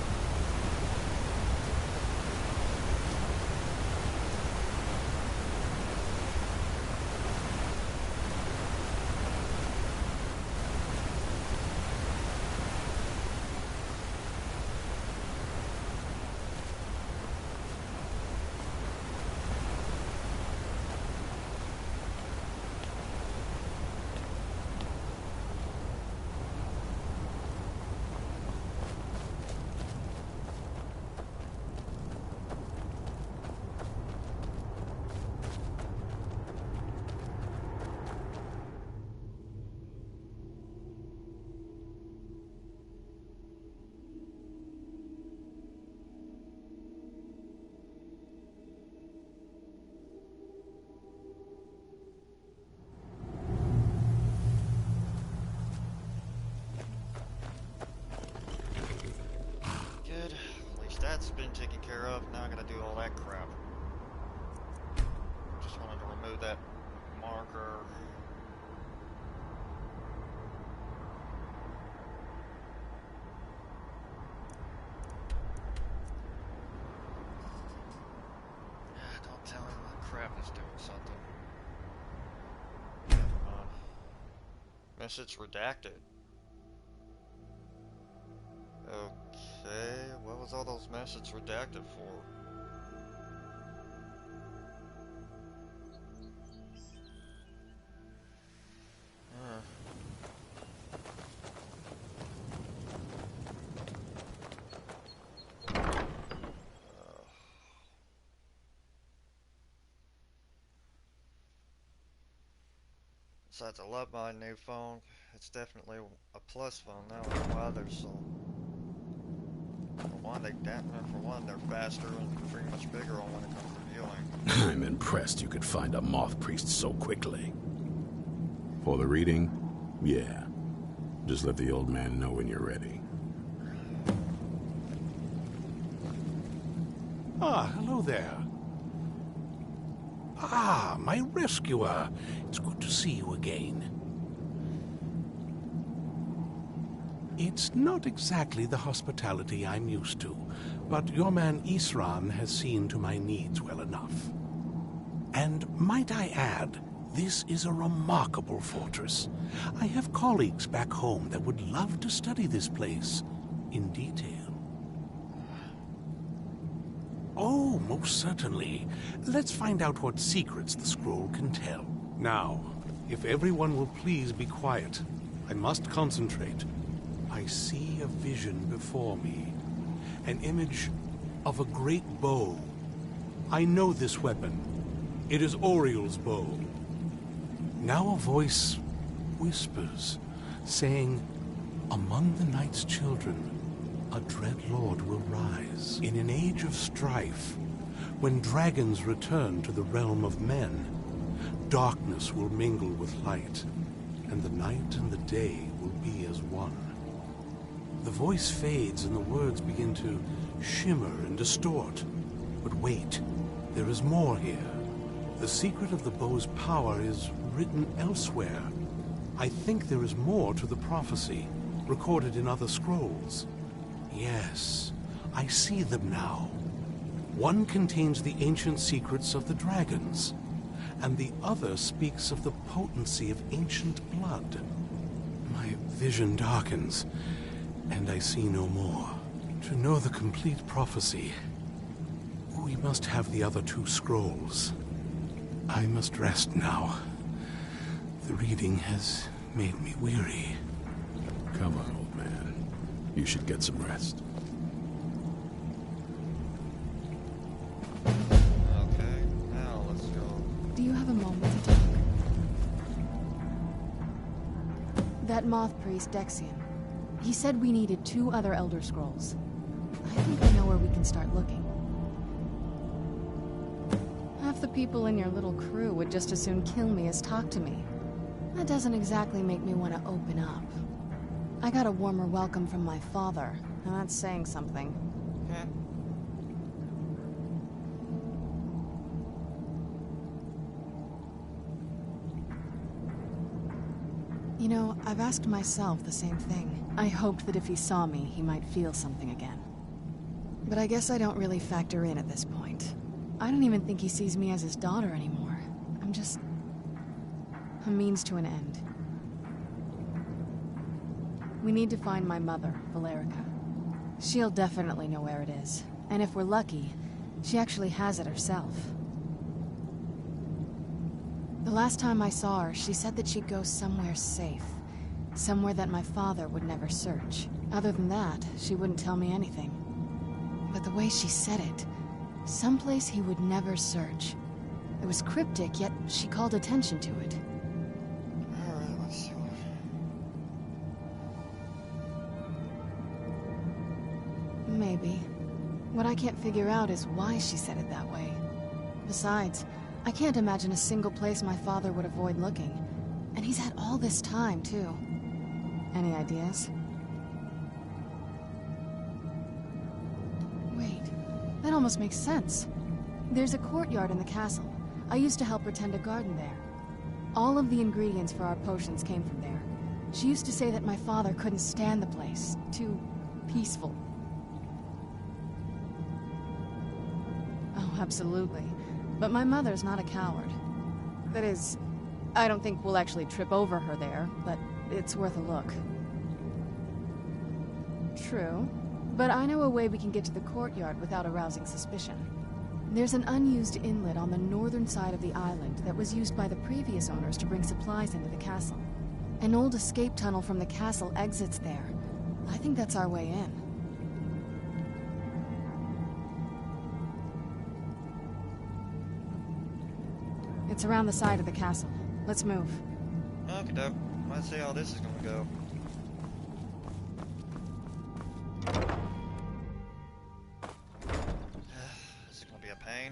That's been taken care of. Now I gotta do all that crap. Just wanted to remove that marker. Don't tell him my crap is doing something. Message redacted. Okay, what was all those messages redacted for? Besides, I love my new phone. It's definitely a plus phone now. I don't know why they're so... For one, they're faster and pretty much bigger on when it comes to viewing. I'm impressed you could find a moth priest so quickly. For the reading? Yeah. Just let the old man know when you're ready. Ah, hello there. Ah, my rescuer. It's good to see you again. It's not exactly the hospitality I'm used to, but your man Isran has seen to my needs well enough. And might I add, This is a remarkable fortress. I have colleagues back home that would love to study this place in detail. Oh, most certainly. Let's find out what secrets the scroll can tell. Now, if everyone will please be quiet, I must concentrate. I see a vision before me. An image of a great bow. I know this weapon. It is Oriel's bow. Now a voice whispers, saying, "Among the night's children, a dread lord will rise. In an age of strife, when dragons return to the realm of men, darkness will mingle with light, and the night and the day will be as one." The voice fades and the words begin to shimmer and distort. But wait, there is more here. The secret of the bow's power is written elsewhere. I think there is more to the prophecy, recorded in other scrolls. Yes, I see them now. One contains the ancient secrets of the dragons, and the other speaks of the potency of ancient blood. My vision darkens, and I see no more. To know the complete prophecy, we must have the other two scrolls. I must rest now. The reading has made me weary. Come on, old man. You should get some rest. Okay, now let's go. Do you have a moment to talk? That moth priest, Dexian. He said we needed 2 other Elder Scrolls. I think I know where we can start looking. Half the people in your little crew would just as soon kill me as talk to me. That doesn't exactly make me want to open up. I got a warmer welcome from my father, and that's saying something. Yeah. You know, I've asked myself the same thing. I hoped that if he saw me, he might feel something again. But I guess I don't really factor in at this point. I don't even think he sees me as his daughter anymore. I'm just a means to an end. We need to find my mother, Valerica. She'll definitely know where it is. And if we're lucky, she actually has it herself. The last time I saw her, she said that she'd go somewhere safe. Somewhere that my father would never search. Other than that, she wouldn't tell me anything. But the way she said it, someplace he would never search. It was cryptic, yet she called attention to it. Alright, let's see what... Maybe. What I can't figure out is why she said it that way. Besides, I can't imagine a single place my father would avoid looking. And he's had all this time, too. Any ideas? Wait, that almost makes sense. There's a courtyard in the castle. I used to help her tend a garden there. All of the ingredients for our potions came from there. She used to say that my father couldn't stand the place. Too peaceful. Oh, absolutely. But my mother's not a coward. That is, I don't think we'll actually trip over her there, but it's worth a look. True. But I know a way we can get to the courtyard without arousing suspicion. There's an unused inlet on the northern side of the island that was used by the previous owners to bring supplies into the castle. An old escape tunnel from the castle exits there. I think that's our way in. It's around the side of the castle. Let's move. Okay, doke. Let's see how this is gonna go. This is gonna be a pain.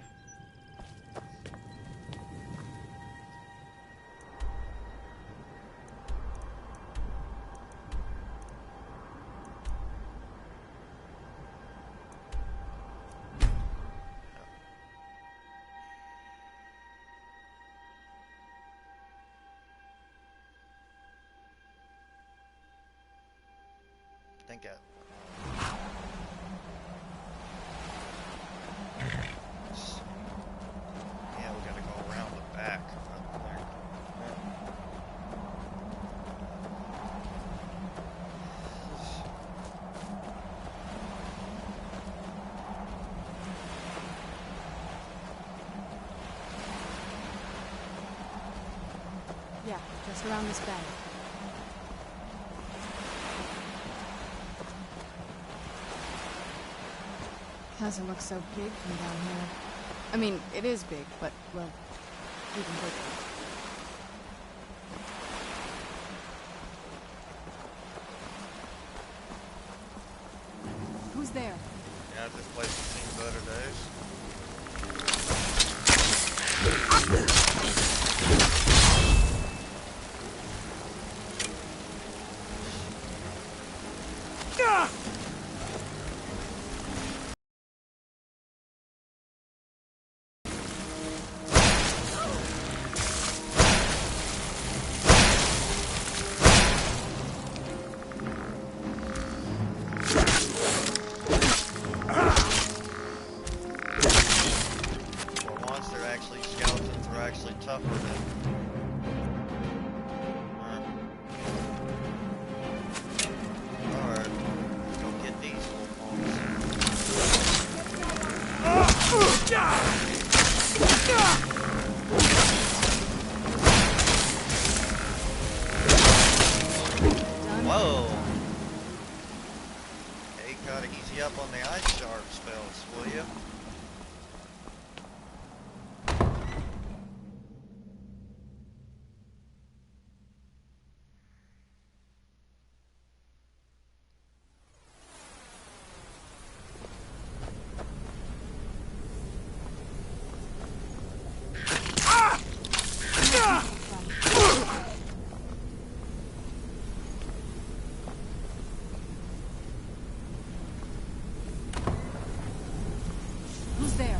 Think it. Yeah, we gotta go around the back up there. Yeah, just around this bend. Doesn't look so big from down here. I mean, it is big, but, well, even bigger. Who's there? Yeah, this place has seen better days. Skeletons are actually tougher than... Alright, let's go get these Whoa! Hey, gotta easy up on the ice shark spells, will you? Who's there?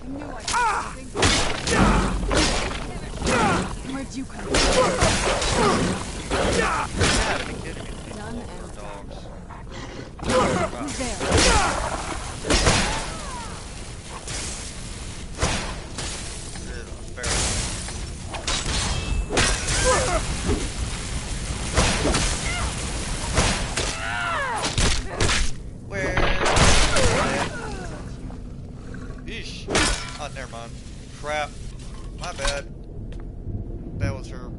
I knew I could. Where'd you come from? Done and dogs. Who's there? Eesh. Oh, never mind. Crap. My bad. That was her.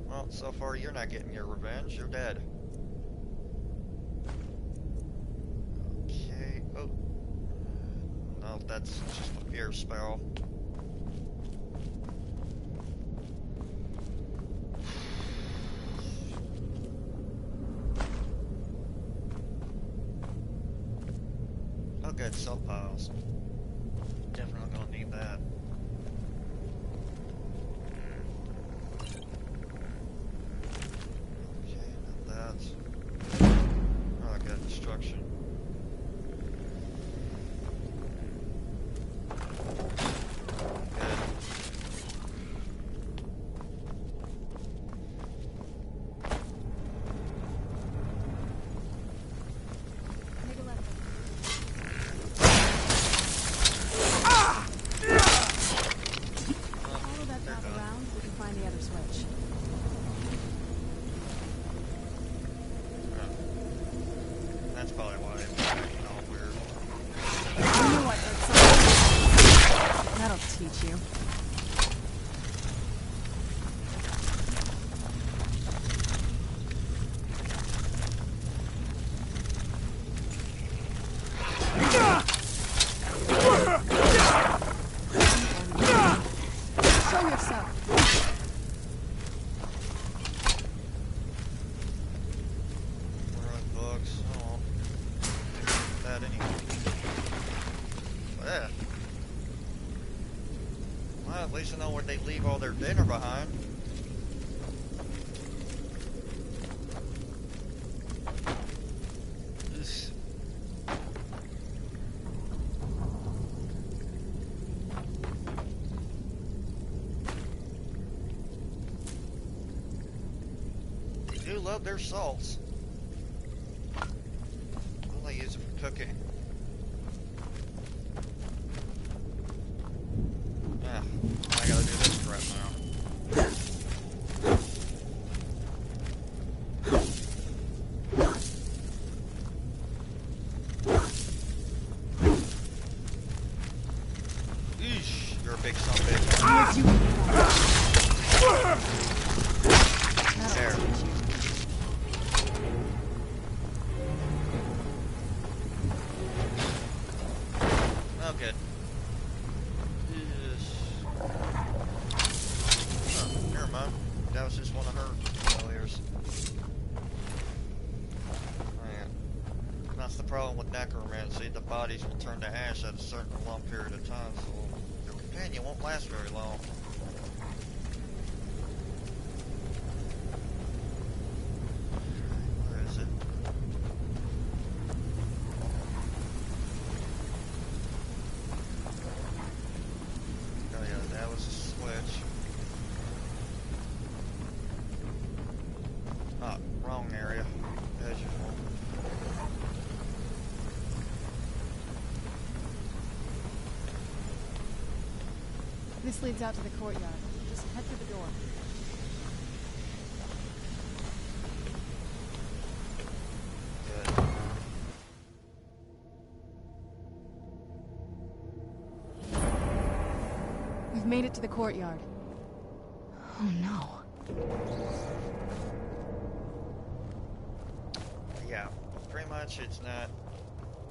Well, so far you're not getting your revenge. You're dead. Okay. Oh. No, that's just a fear spell. Oh good, salt piles. Definitely gonna need that. Okay, not that. Oh, I got instruction. That's probably why it's acting all weird. You know what? That'll teach you. Show yourself. Yeah. Well, at least I know where they leave all their dinner behind. They do love their salts. cookie. Yeah, I gotta do this crap now. Eesh, you're a big son of a bitch. There. Oh, good. Oh, never mind. That was just one of her failures. Man. That's the problem with necromancy. The bodies will turn to ash at a certain long period of time, so your companion won't last very long. Where is it? Oh yeah, that was a switch. Ah, wrong area, as usual. This leads out to the courtyard. Just head through the door. Good. We've made it to the courtyard. Oh no. Yeah, pretty much it's not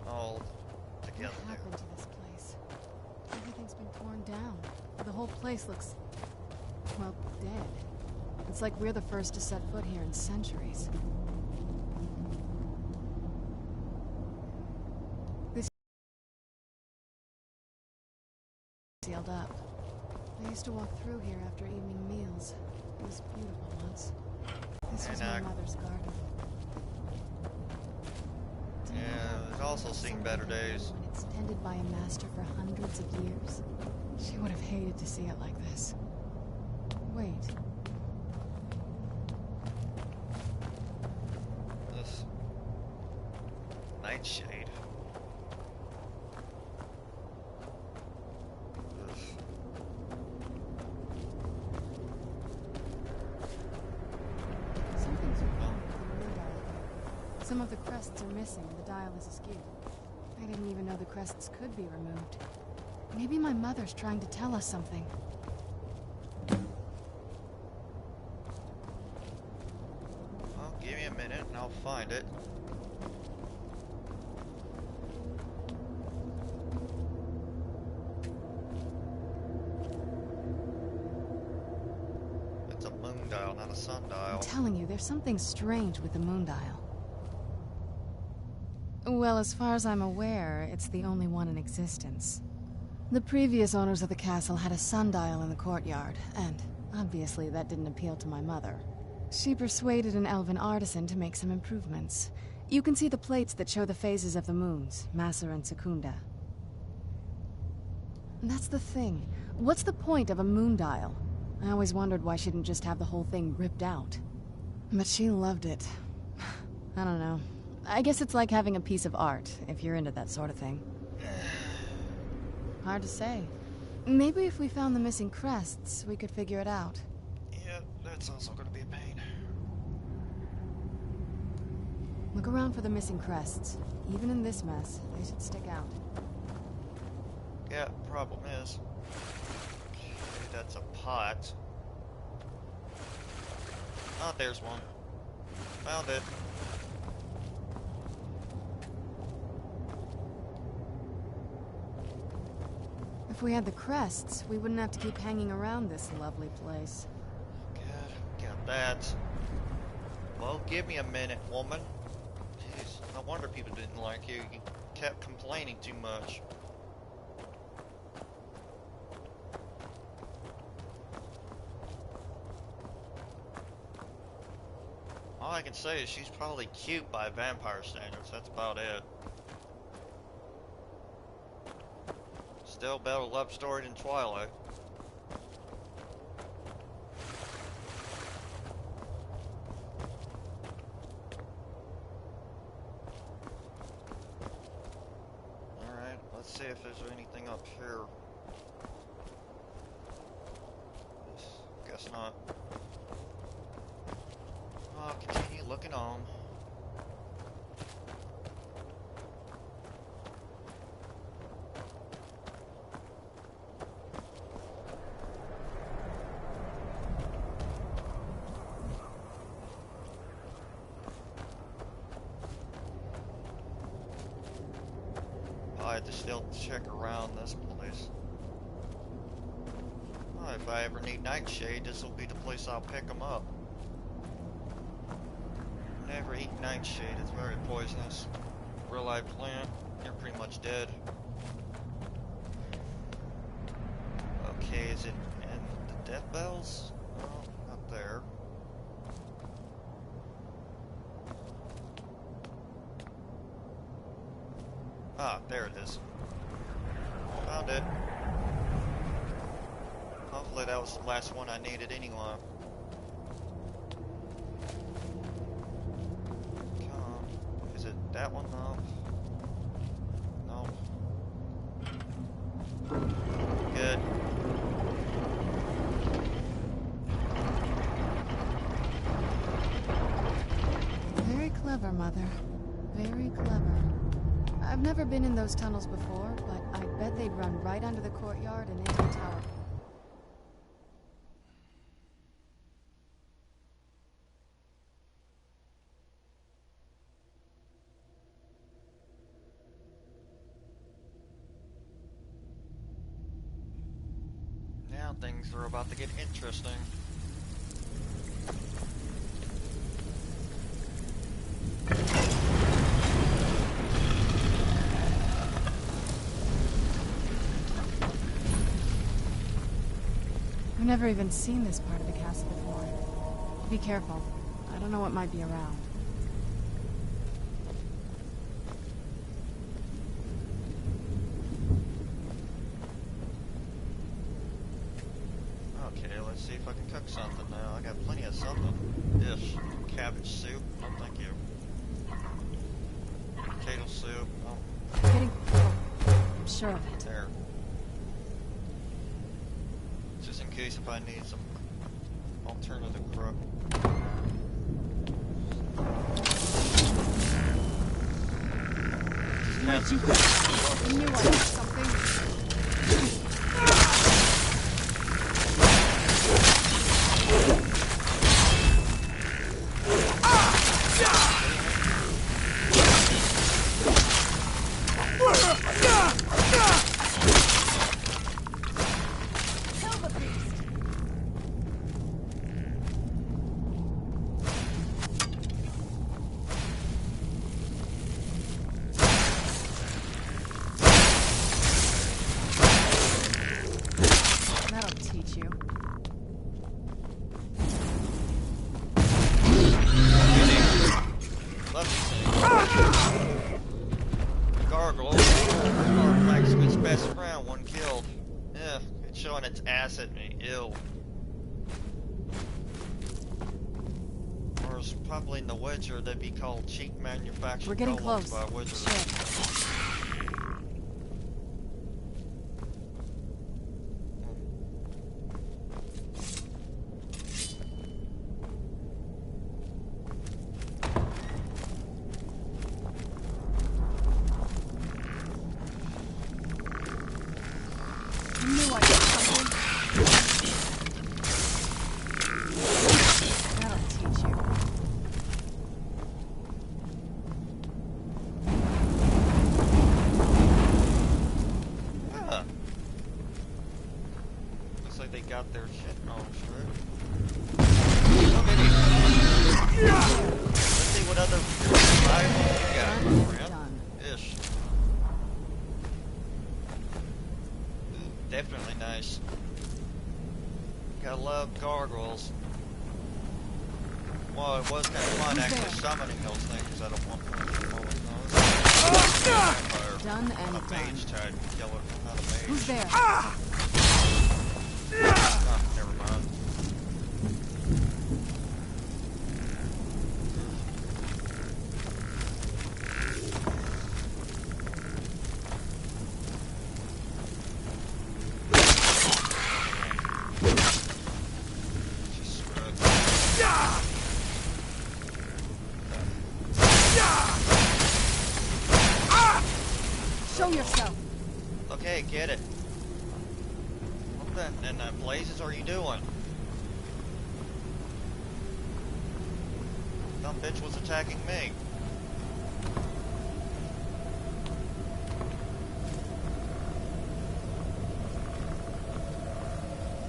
all together What there. happened to this place? Everything's been torn down. The whole place looks, well, dead. It's like we're the first to set foot here in centuries. This sealed up. I used to walk through here after evening meals. It was beautiful once. This was my mother's garden. Yeah, there's also seen better days. When it's tended by a master for hundreds of years. She would have hated to see it like this. Wait. This nightshade. Ugh. Something's wrong with the moon dial here. Some of the crests are missing and the dial is askew. I didn't even know the crests could be removed. Maybe my mother's trying to tell us something. Well, give me a minute and I'll find it. It's a moon dial, not a sundial. I'm telling you, there's something strange with the moon dial. Well, as far as I'm aware, it's the only one in existence. The previous owners of the castle had a sundial in the courtyard, and obviously that didn't appeal to my mother. She persuaded an elven artisan to make some improvements. You can see the plates that show the phases of the moons, Maser and Secunda. That's the thing. What's the point of a moon dial? I always wondered why she didn't just have the whole thing ripped out. But she loved it. I don't know. I guess it's like having a piece of art, if you're into that sort of thing. Hard to say. Maybe if we found the missing crests, we could figure it out. Yeah, that's also gonna be a pain. Look around for the missing crests. Even in this mess, they should stick out. Yeah, problem is, that's a pot. Oh, there's one. Found it. If we had the crests, we wouldn't have to keep hanging around this lovely place. Good, got that. Well, give me a minute, woman. Jeez, no wonder people didn't like you. You kept complaining too much. All I can say is she's probably cute by vampire standards. That's about it. Still better love story than Twilight. see if there's anything up here. Guess not. I'll continue looking on. I had to still check around this place. Well, if I ever need nightshade, this will be the place I'll pick them up. Never eat nightshade, it's very poisonous. Real life plant, you're pretty much dead. Okay, is it in the death bells? No, not there. Ah, there it is. Found it. Hopefully that was the last one I needed anyway. Is it that one? No. No. Good. Very clever, Mother. Very clever. I've never been in those tunnels before, but I bet they'd run right under the courtyard and into the tower. Now things are about to get interesting. I've never even seen this part of the castle before. Be careful. I don't know what might be around. Okay, let's see if I can cook something now. I got plenty of something. Dish. Cabbage soup. No, thank you. Potato soup. Oh. It's getting cold. I'm sure of it. There. Just in case if I need some alternative grub. Where'd you go? I knew I had something. At me, ew. Or it's probably in the Witcher, they'd be called cheap manufactured. We're getting close. By wizards. Definitely nice. Gotta love gargoyles. Well, it was kind of fun actually summoning those things. I don't want to done and a mage type killer, not a mage. Who's there? Oh, never mind. yourself. Okay, get it. What in the blazes are you doing? Dumb bitch was attacking me.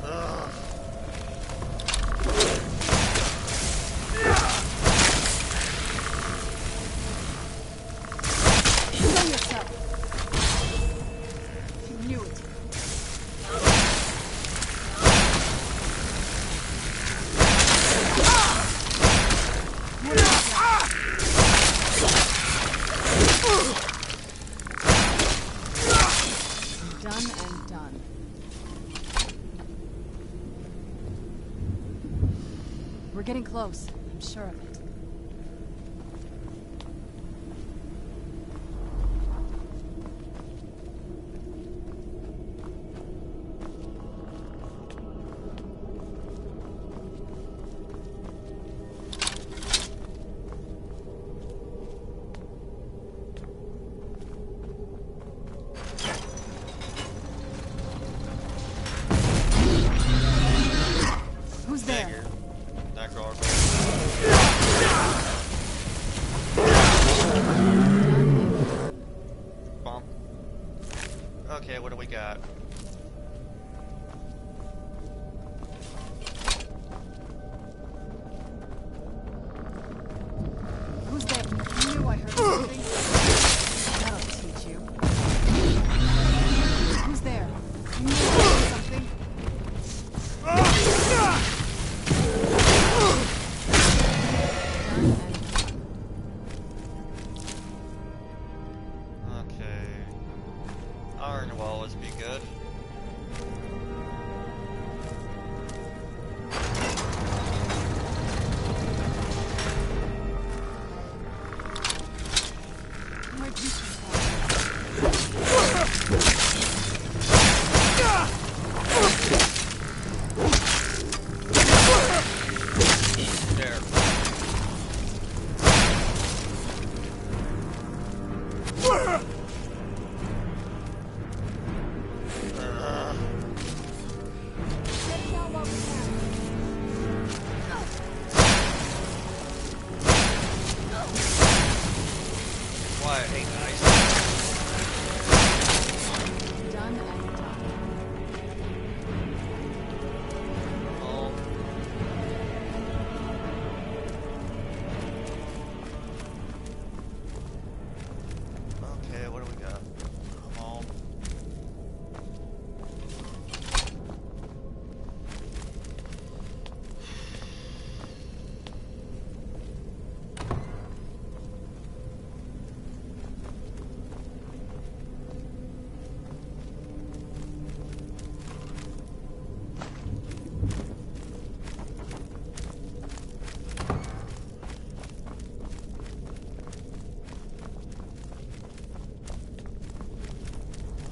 Ugh. Kill yourself. You knew it. Done and done. We're getting close. I'm sure of it. Who's there? That gargoyle. Bump. Okay, what do we got? Who's there? I knew I heard something. That'll teach you. Who's there? I knew I heard something. Okay. Iron will always be good. Where'd you come from? There. Why I hate ice. Done and done. Oh. Okay, what do we got? Come on.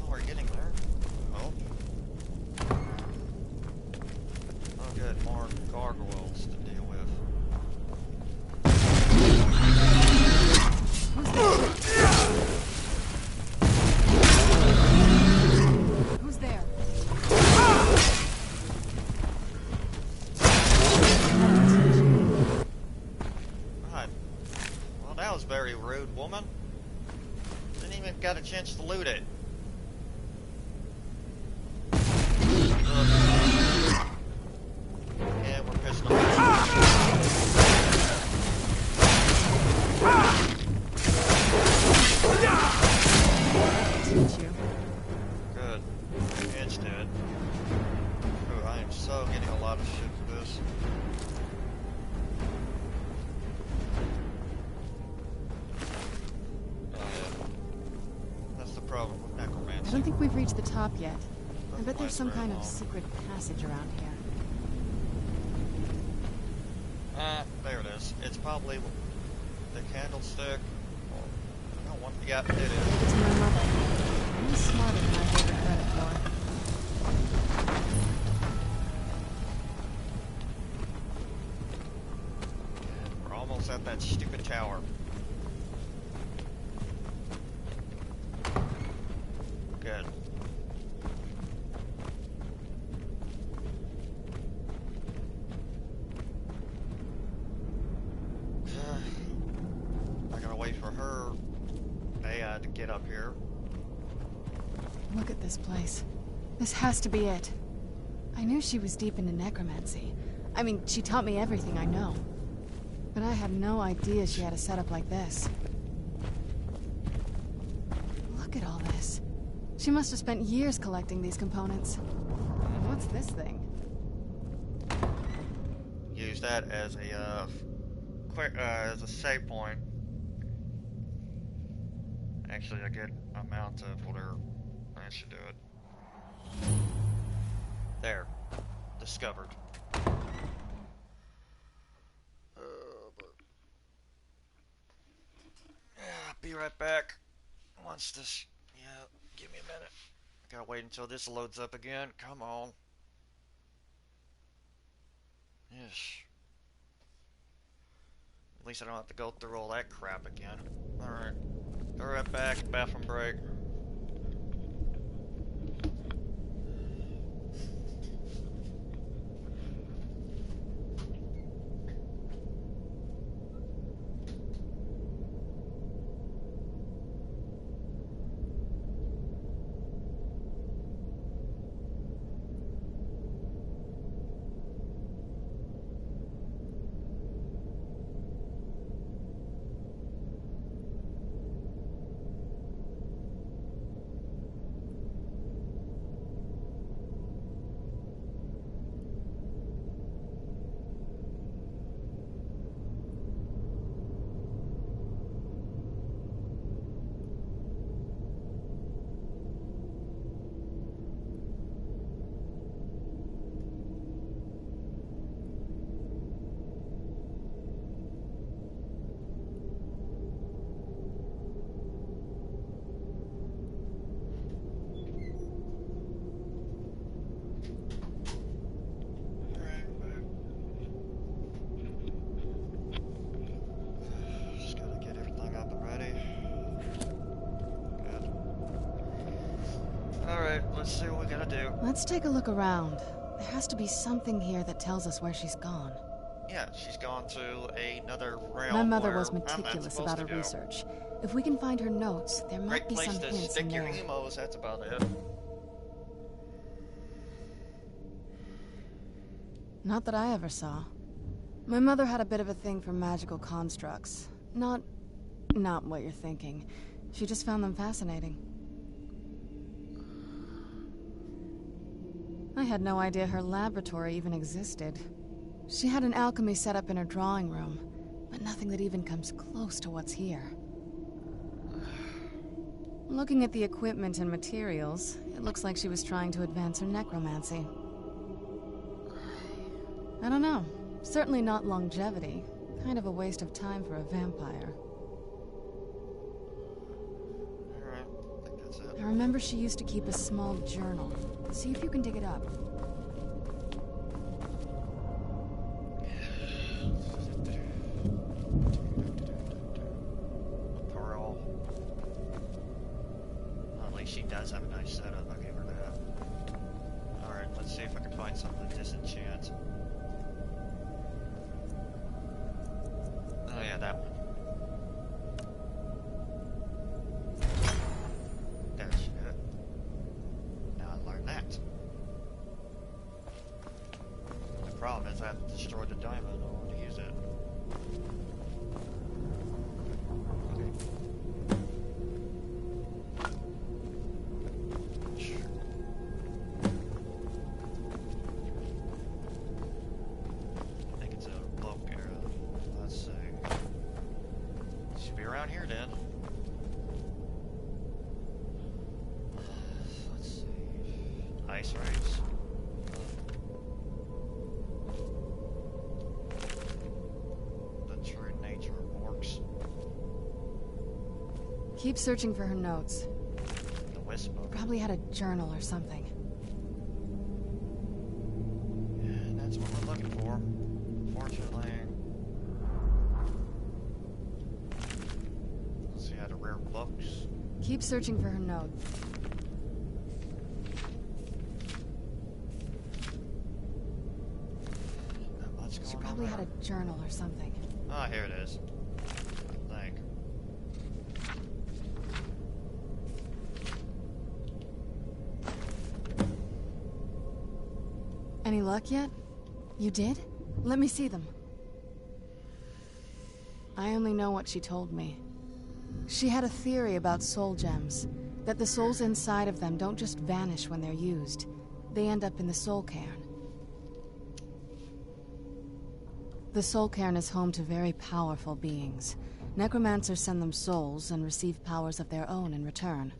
Oh, we're getting there. Oh. Oh, good. More gargoyles to deal with. Who's there? Right. Well, that was very rude, woman. Didn't even got a chance to loot it. Ugh. Yeah, we're pissing Teach you. Good. It's dead. Ooh, I am so getting a lot of shit for this. Oh, yeah. That's the problem with necromancy. I don't think we've reached the top yet. I bet there's last some very kind of long. secret passage around here. There it is. It's probably the candlestick. Or, I don't want. Yeah, it is. It's my mother. I'm smarter than I gave her credit for. We're almost at that stupid tower. Good. I gotta wait for her AI to get up here. Look at this place. This has to be it. I knew she was deep into necromancy. I mean, she taught me everything I know. But I had no idea she had a setup like this. Look at all this. She must have spent years collecting these components. What's this thing? Use that as a as a save point. Actually, a good amount of whatever. That should do it. There. Discovered. Be right back. Once this... Yeah, give me a minute. Gotta wait until this loads up again. Come on. Yes. At least I don't have to go through all that crap again. Alright. Be right back. Bathroom break. Let's see what we gotta do. Let's take a look around. There has to be something here that tells us where she's gone. Yeah, she's gone to another realm. My mother was meticulous about her research. If we can find her notes, there might be some hints in there. Great place to stick your emos, that's about it. Not that I ever saw. My mother had a bit of a thing for magical constructs. Not what you're thinking. She just found them fascinating. I had no idea her laboratory even existed. She had an alchemy set up in her drawing room, but nothing that even comes close to what's here. Looking at the equipment and materials, it looks like she was trying to advance her necromancy. I don't know. Certainly not longevity. Kind of a waste of time for a vampire. Alright, I think that's it. I remember she used to keep a small journal. See if you can dig it up. A pearl. Well, at least she does have a nice setup, I'll give her that. Alright, let's see if I can find something to disenchant. Oh yeah, that one. That's it. Now I learned that. The problem is I have to destroy the diamond in order to use it. I think it's a low area. Let's see. Should be around here then. Let's see. Ice rays. The true nature of orcs. Keep searching for her notes. The wisp book. Probably had a journal or something. And that's what we're looking for. Unfortunately. Let's see how to rare books. Keep searching for her notes. probably had a journal or something. Ah, here it is. I think. Any luck yet? You did? Let me see them. I only know what she told me. She had a theory about soul gems, that the souls inside of them don't just vanish when they're used. They end up in the soul cairn. The soul cairn is home to very powerful beings. Necromancers send them souls and receive powers of their own in return.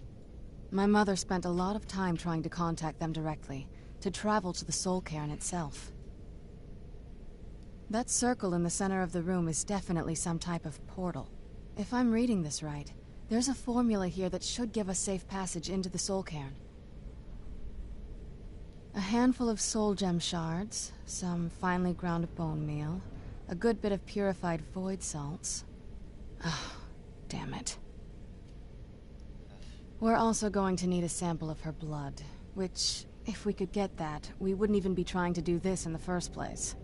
My mother spent a lot of time trying to contact them directly, to travel to the soul cairn itself. That circle in the center of the room is definitely some type of portal. If I'm reading this right, there's a formula here that should give us safe passage into the soul cairn. A handful of soul gem shards, some finely ground bone meal, a good bit of purified void salts. Oh, damn it. We're also going to need a sample of her blood, which, if we could get that, we wouldn't even be trying to do this in the first place.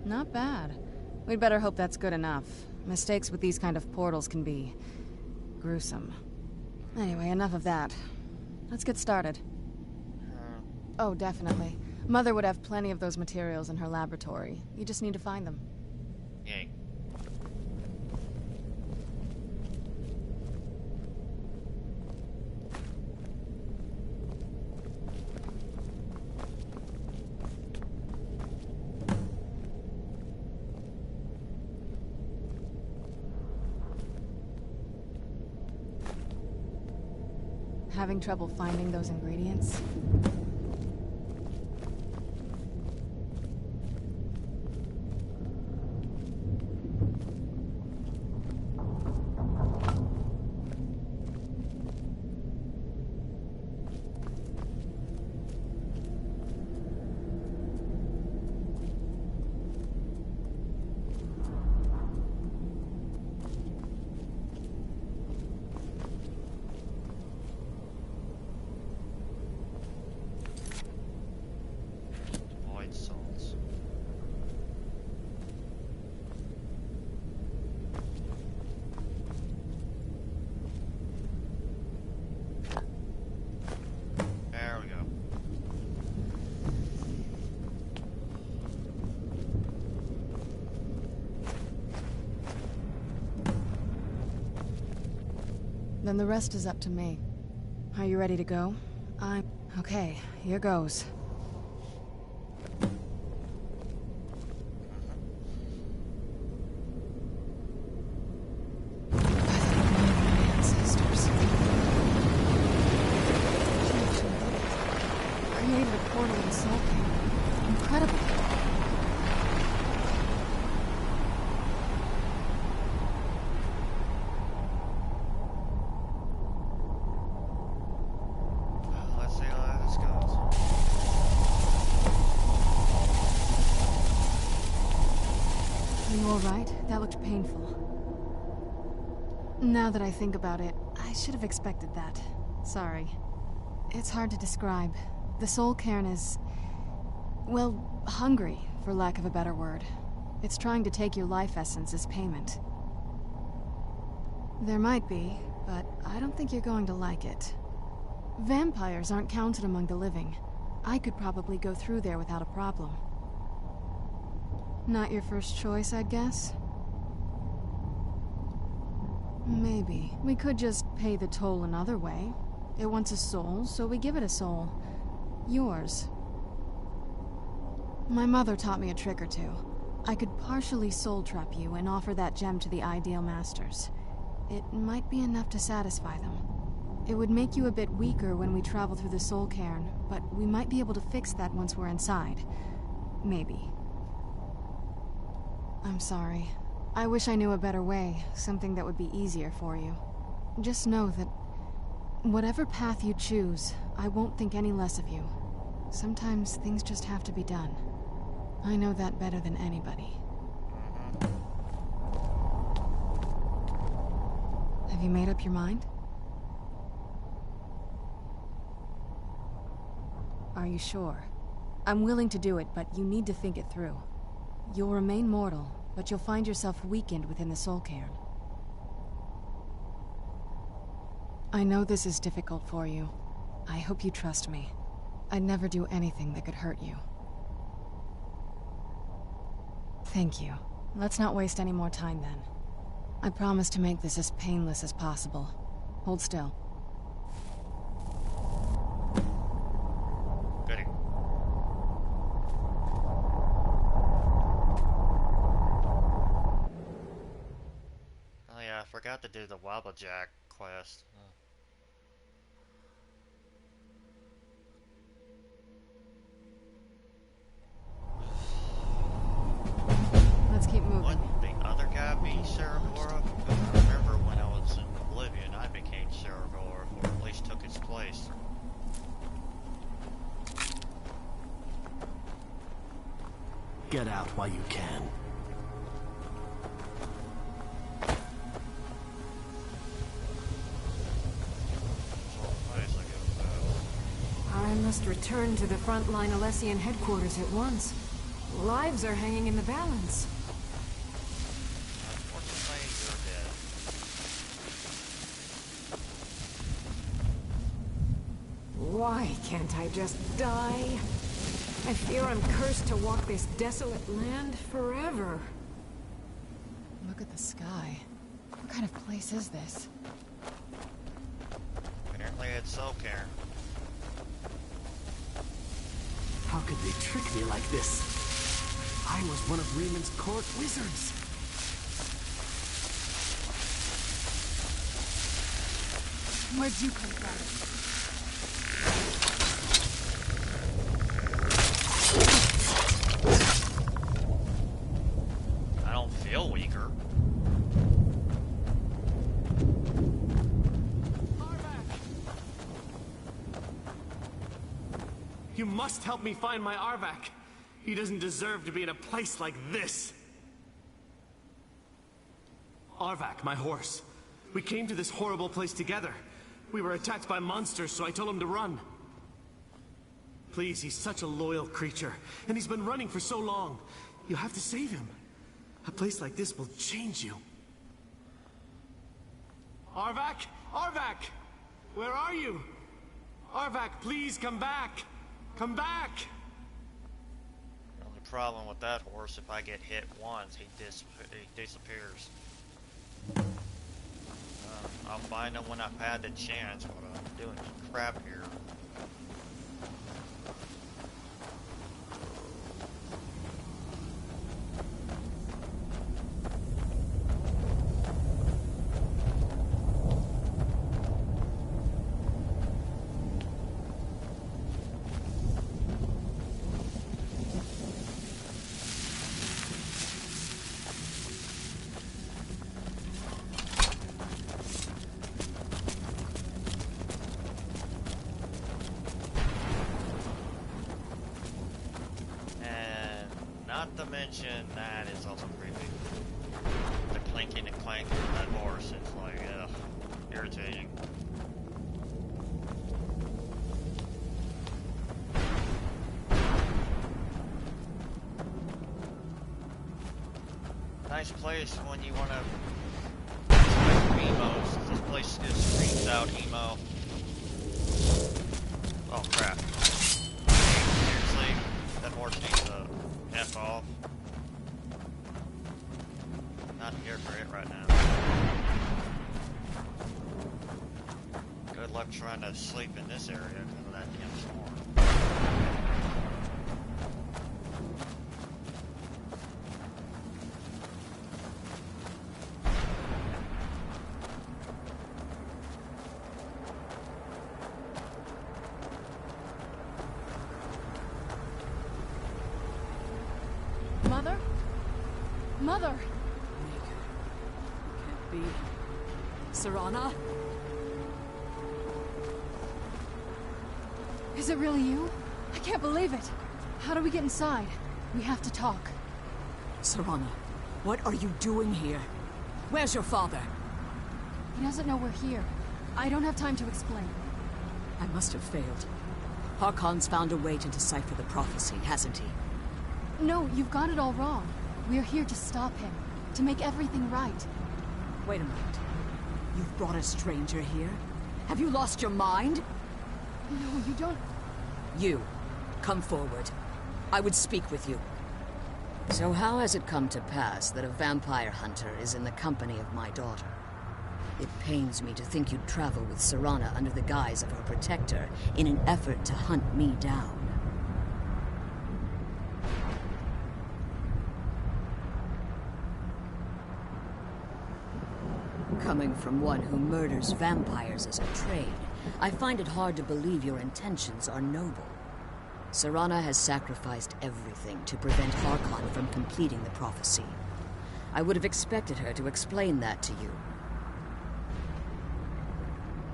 Not bad. We'd better hope that's good enough. Mistakes with these kind of portals can be gruesome. Anyway, enough of that. Let's get started. Oh, definitely. Mother would have plenty of those materials in her laboratory. You just need to find them. Yay. Having trouble finding those ingredients? Void salts. There we go. Then the rest is up to me. Are you ready to go? Okay, here goes. Ancestors. Created a portal in Soul Cairn. Incredible. Let's see how this goes. Are you alright? That looked painful. Now that I think about it, I should have expected that. Sorry. It's hard to describe. The Soul Cairn is, well, hungry, for lack of a better word. It's trying to take your life essence as payment. There might be, but I don't think you're going to like it. Vampires aren't counted among the living. I could probably go through there without a problem. Not your first choice, I'd guess? Maybe. We could just pay the toll another way. It wants a soul, so we give it a soul. Yours. My mother taught me a trick or two. I could partially soul trap you and offer that gem to the ideal masters. It might be enough to satisfy them. It would make you a bit weaker when we travel through the soul cairn, but we might be able to fix that once we're inside. Maybe. I'm sorry. I wish I knew a better way, something that would be easier for you. Just know that whatever path you choose, I won't think any less of you. Sometimes things just have to be done. I know that better than anybody. Have you made up your mind? Are you sure? I'm willing to do it, but you need to think it through. You'll remain mortal, but you'll find yourself weakened within the soul cairn. I know this is difficult for you. I hope you trust me. I'd never do anything that could hurt you. Thank you. Let's not waste any more time then. I promise to make this as painless as possible. Hold still. Goody. Oh yeah, I forgot to do the Wobblejack quest. Let's keep moving. Wouldn't the other guy be Saragora? Because I remember when I was in Oblivion, I became Saragora, or at least took his place. Get out while you can. I must return to the frontline Alessian headquarters at once. Lives are hanging in the balance. Unfortunately, you're dead. Why can't I just die? I fear I'm cursed to walk this desolate land forever. Look at the sky. What kind of place is this? Apparently it's Soul Cairn. How could they trick me like this? I was one of Riemann's court wizards. Where'd you come from? I don't feel weaker. You must help me find my Arvak. He doesn't deserve to be in a place like this. Arvak, my horse. We came to this horrible place together. We were attacked by monsters, so I told him to run. Please, he's such a loyal creature, and he's been running for so long. You have to save him. A place like this will change you. Arvak? Arvak! Where are you? Arvak, please come back! Come back! The only problem with that horse, if I get hit once, he disappears. I'll find him when I've had the chance, but I'm doing crap here. Not to mention that is also creepy. The clinking and clanking of that horse, it's like, ugh, irritating. Nice place when you want to play emos. This place just screams out emo. Oh crap. Seriously? That horse needs to F off. Not here for it right now. Good luck trying to sleep in this area because of that damn storm. Mother? Mother! Can't be. Serana? Is it really you? I can't believe it. How do we get inside? We have to talk. Serana, what are you doing here? Where's your father? He doesn't know we're here. I don't have time to explain. I must have failed. Harkon's found a way to decipher the prophecy, hasn't he? No, you've got it all wrong. We're here to stop him, to make everything right. Wait a minute. You've brought a stranger here? Have you lost your mind? No, you don't... You, come forward. I would speak with you. So how has it come to pass that a vampire hunter is in the company of my daughter? It pains me to think you'd travel with Serana under the guise of her protector in an effort to hunt me down. Coming from one who murders vampires as a trade, I find it hard to believe your intentions are noble. Serana has sacrificed everything to prevent Harkon from completing the prophecy. I would have expected her to explain that to you.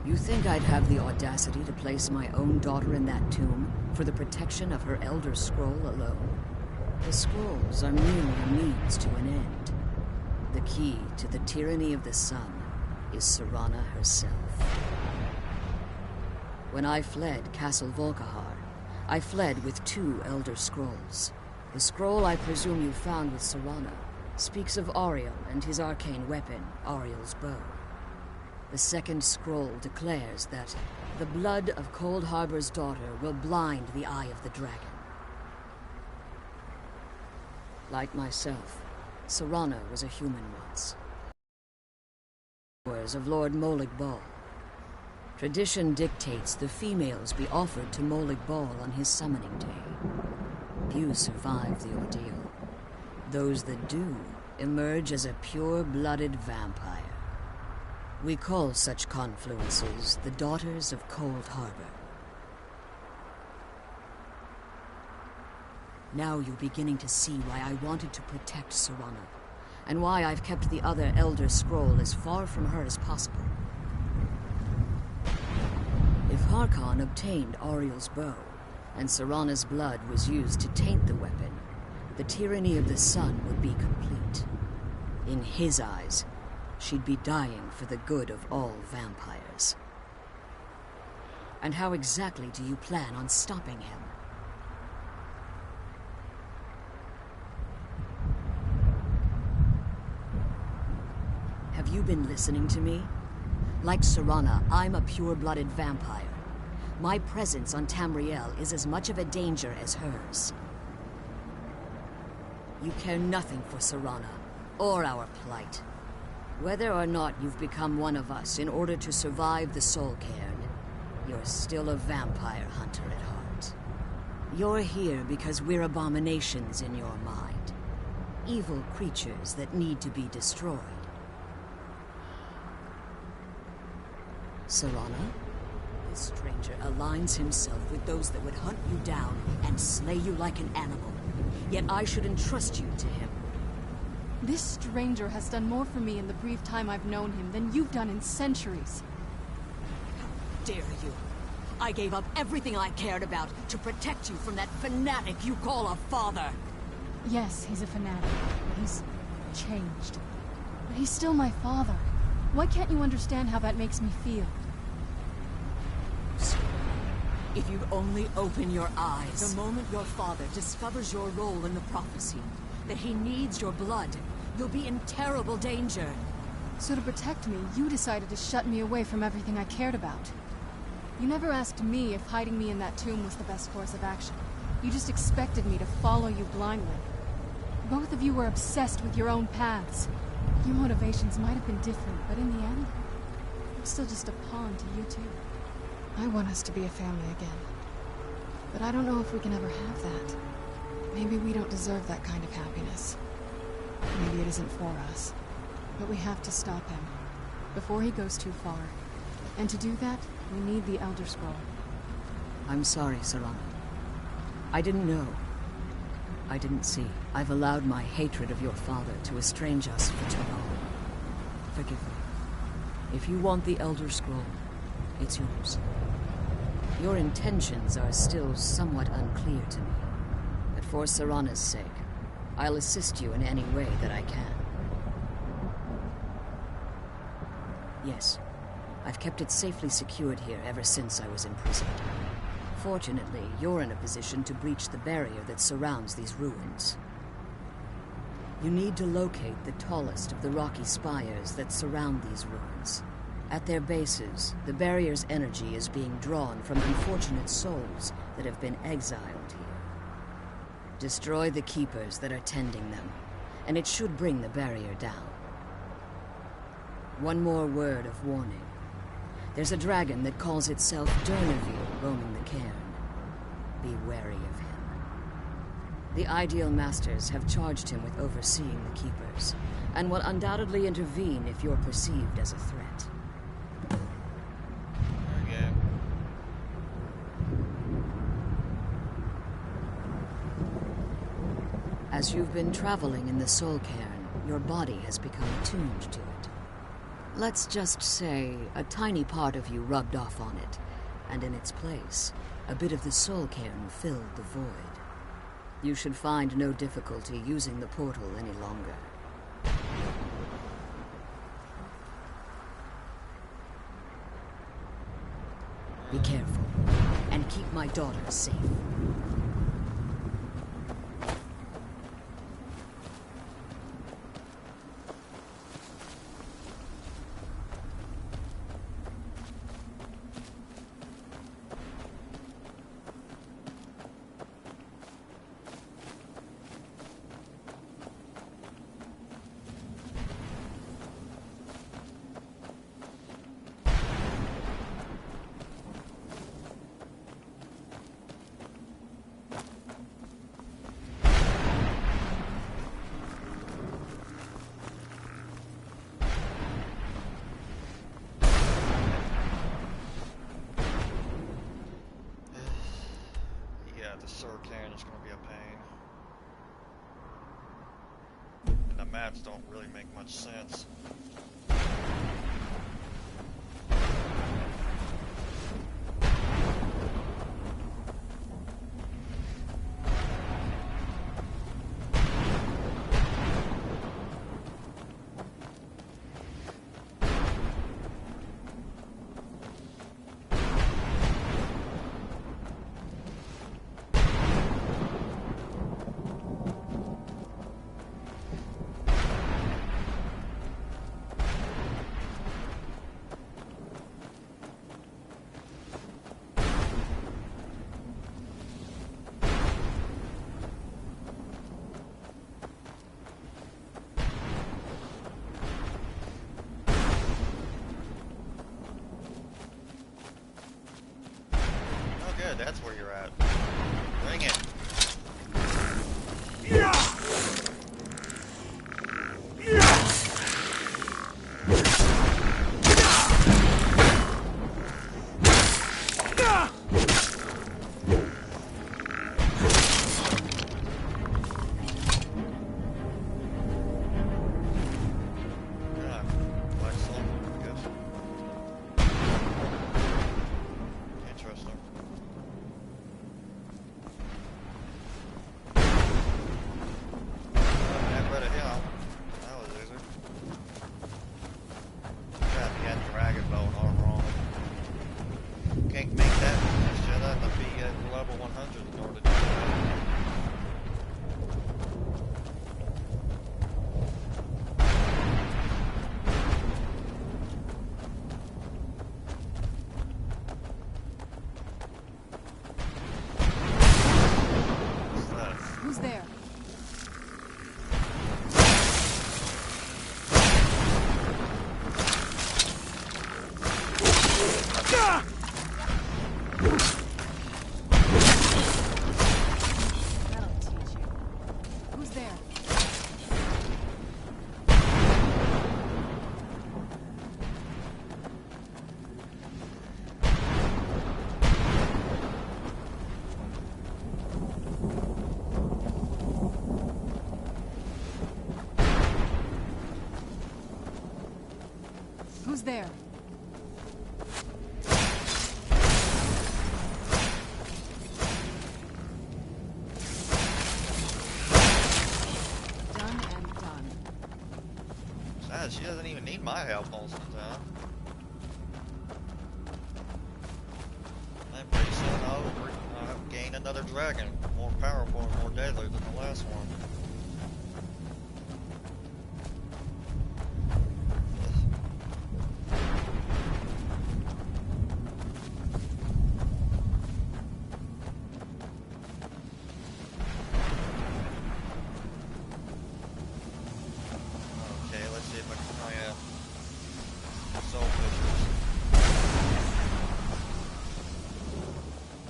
You think I'd have the audacity to place my own daughter in that tomb for the protection of her Elder Scroll alone? The scrolls are merely a means to an end. The key to the tyranny of the sun is Serana herself. When I fled Castle Volkihar, I fled with 2 Elder Scrolls. The scroll I presume you found with Serana speaks of Ariel and his arcane weapon, Ariel's bow. The second scroll declares that the blood of Cold Harbor's daughter will blind the eye of the dragon. Like myself, Serana was a human once. Of Lord Molig Bal. Tradition dictates the females be offered to Molig Bal on his summoning day. Few survive the ordeal. Those that do emerge as a pure-blooded vampire. We call such confluences the Daughters of Cold Harbor. Now you're beginning to see why I wanted to protect Serana, and why I've kept the other Elder Scroll as far from her as possible. If Harkon obtained Ariel's bow, and Serana's blood was used to taint the weapon, the tyranny of the sun would be complete. In his eyes, she'd be dying for the good of all vampires. And how exactly do you plan on stopping him? Have you been listening to me? Like Serana, I'm a pure-blooded vampire. My presence on Tamriel is as much of a danger as hers. You care nothing for Serana, or our plight. Whether or not you've become one of us in order to survive the Soul Cairn, you're still a vampire hunter at heart. You're here because we're abominations in your mind. Evil creatures that need to be destroyed. Serana, this stranger aligns himself with those that would hunt you down and slay you like an animal. Yet I should entrust you to him. This stranger has done more for me in the brief time I've known him than you've done in centuries. How dare you! I gave up everything I cared about to protect you from that fanatic you call a father! Yes, he's a fanatic. He's changed. But he's still my father. Why can't you understand how that makes me feel? If you'd only open your eyes. The moment your father discovers your role in the prophecy, that he needs your blood, you'll be in terrible danger. So to protect me, you decided to shut me away from everything I cared about. You never asked me if hiding me in that tomb was the best course of action. You just expected me to follow you blindly. Both of you were obsessed with your own paths. Your motivations might have been different, but in the end, I'm still just a pawn to you two. I want us to be a family again. But I don't know if we can ever have that. Maybe we don't deserve that kind of happiness. Maybe it isn't for us. But we have to stop him, before he goes too far. And to do that, we need the Elder Scroll. I'm sorry, Serana. I didn't know. I didn't see. I've allowed my hatred of your father to estrange us for too long. Forgive me. If you want the Elder Scroll, it's yours. Your intentions are still somewhat unclear to me. But for Serana's sake, I'll assist you in any way that I can. Yes, I've kept it safely secured here ever since I was imprisoned. Fortunately, you're in a position to breach the barrier that surrounds these ruins. You need to locate the tallest of the rocky spires that surround these ruins. At their bases, the barrier's energy is being drawn from unfortunate souls that have been exiled here. Destroy the keepers that are tending them, and it should bring the barrier down. One more word of warning. There's a dragon that calls itself Durneville roaming the cairn. Be wary of him. The Ideal Masters have charged him with overseeing the keepers, and will undoubtedly intervene if you're perceived as a threat. Okay. As you've been traveling in the Soul Cairn, your body has become attuned to it. Let's just say a tiny part of you rubbed off on it, and in its place, a bit of the Soul Cairn filled the void. You should find no difficulty using the portal any longer. Be careful, and keep my daughter safe. The Sur Cairn is going to be a pain. And the maps don't really make much sense. That's where you're at. Bring it. Who's there? That'll teach you. Who's there? Who's there? Done and done. Sad, she doesn't even need my help most of the time. I'm pretty soon over. gain another dragon, more powerful and more deadly than the last one. Okay, let's see if I can find soul fishers.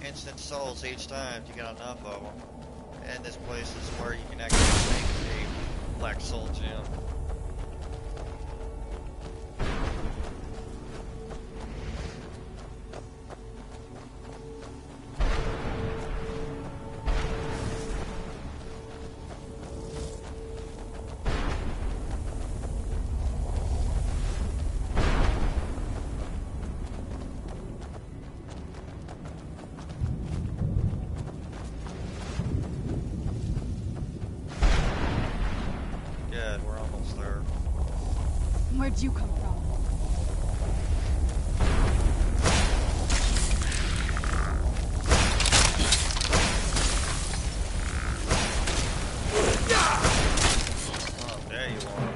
Instant souls each time to get enough of them. And this place is where you can actually make a black soul gem. Good, we're almost there. Where'd you come from? Oh, there you are.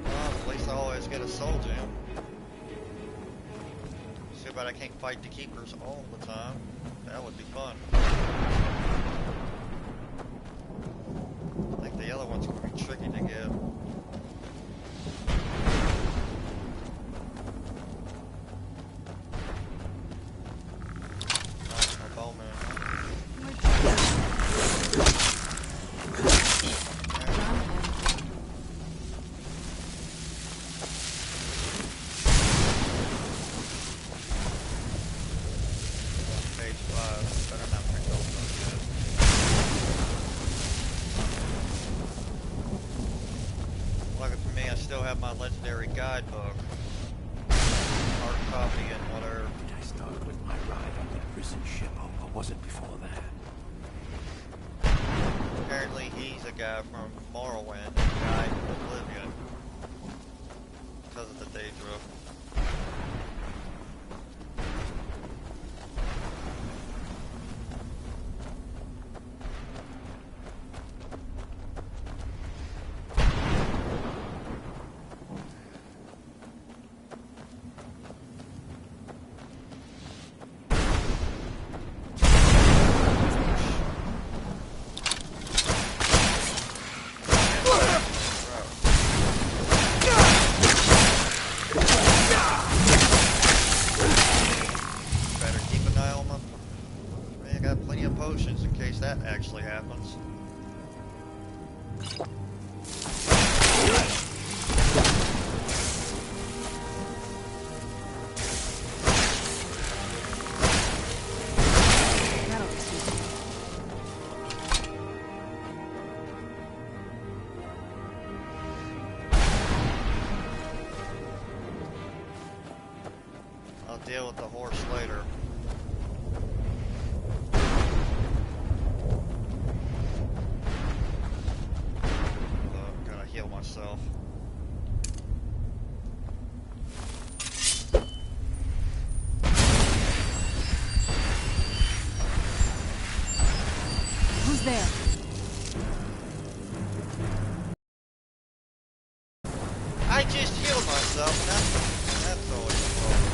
Well, at least I always get a soul gem. Too bad I can't fight the keepers all the time. That would be fun. I think the other one's going to be tricky to get. Nice, my bowman. Page 5. Better not print those up yet. Lucky for me, I still have my legendary guidebook. Hard copy and whatever. Did I start with my ride on the prison ship, or was it before that? Apparently he's a guy from Morrowind who died in Oblivion because of the Daedra. Better keep an eye on them. I got plenty of potions in case that actually happens. I'll deal with the horse later. Gotta heal myself. Who's there? I just healed myself, and that's always a problem.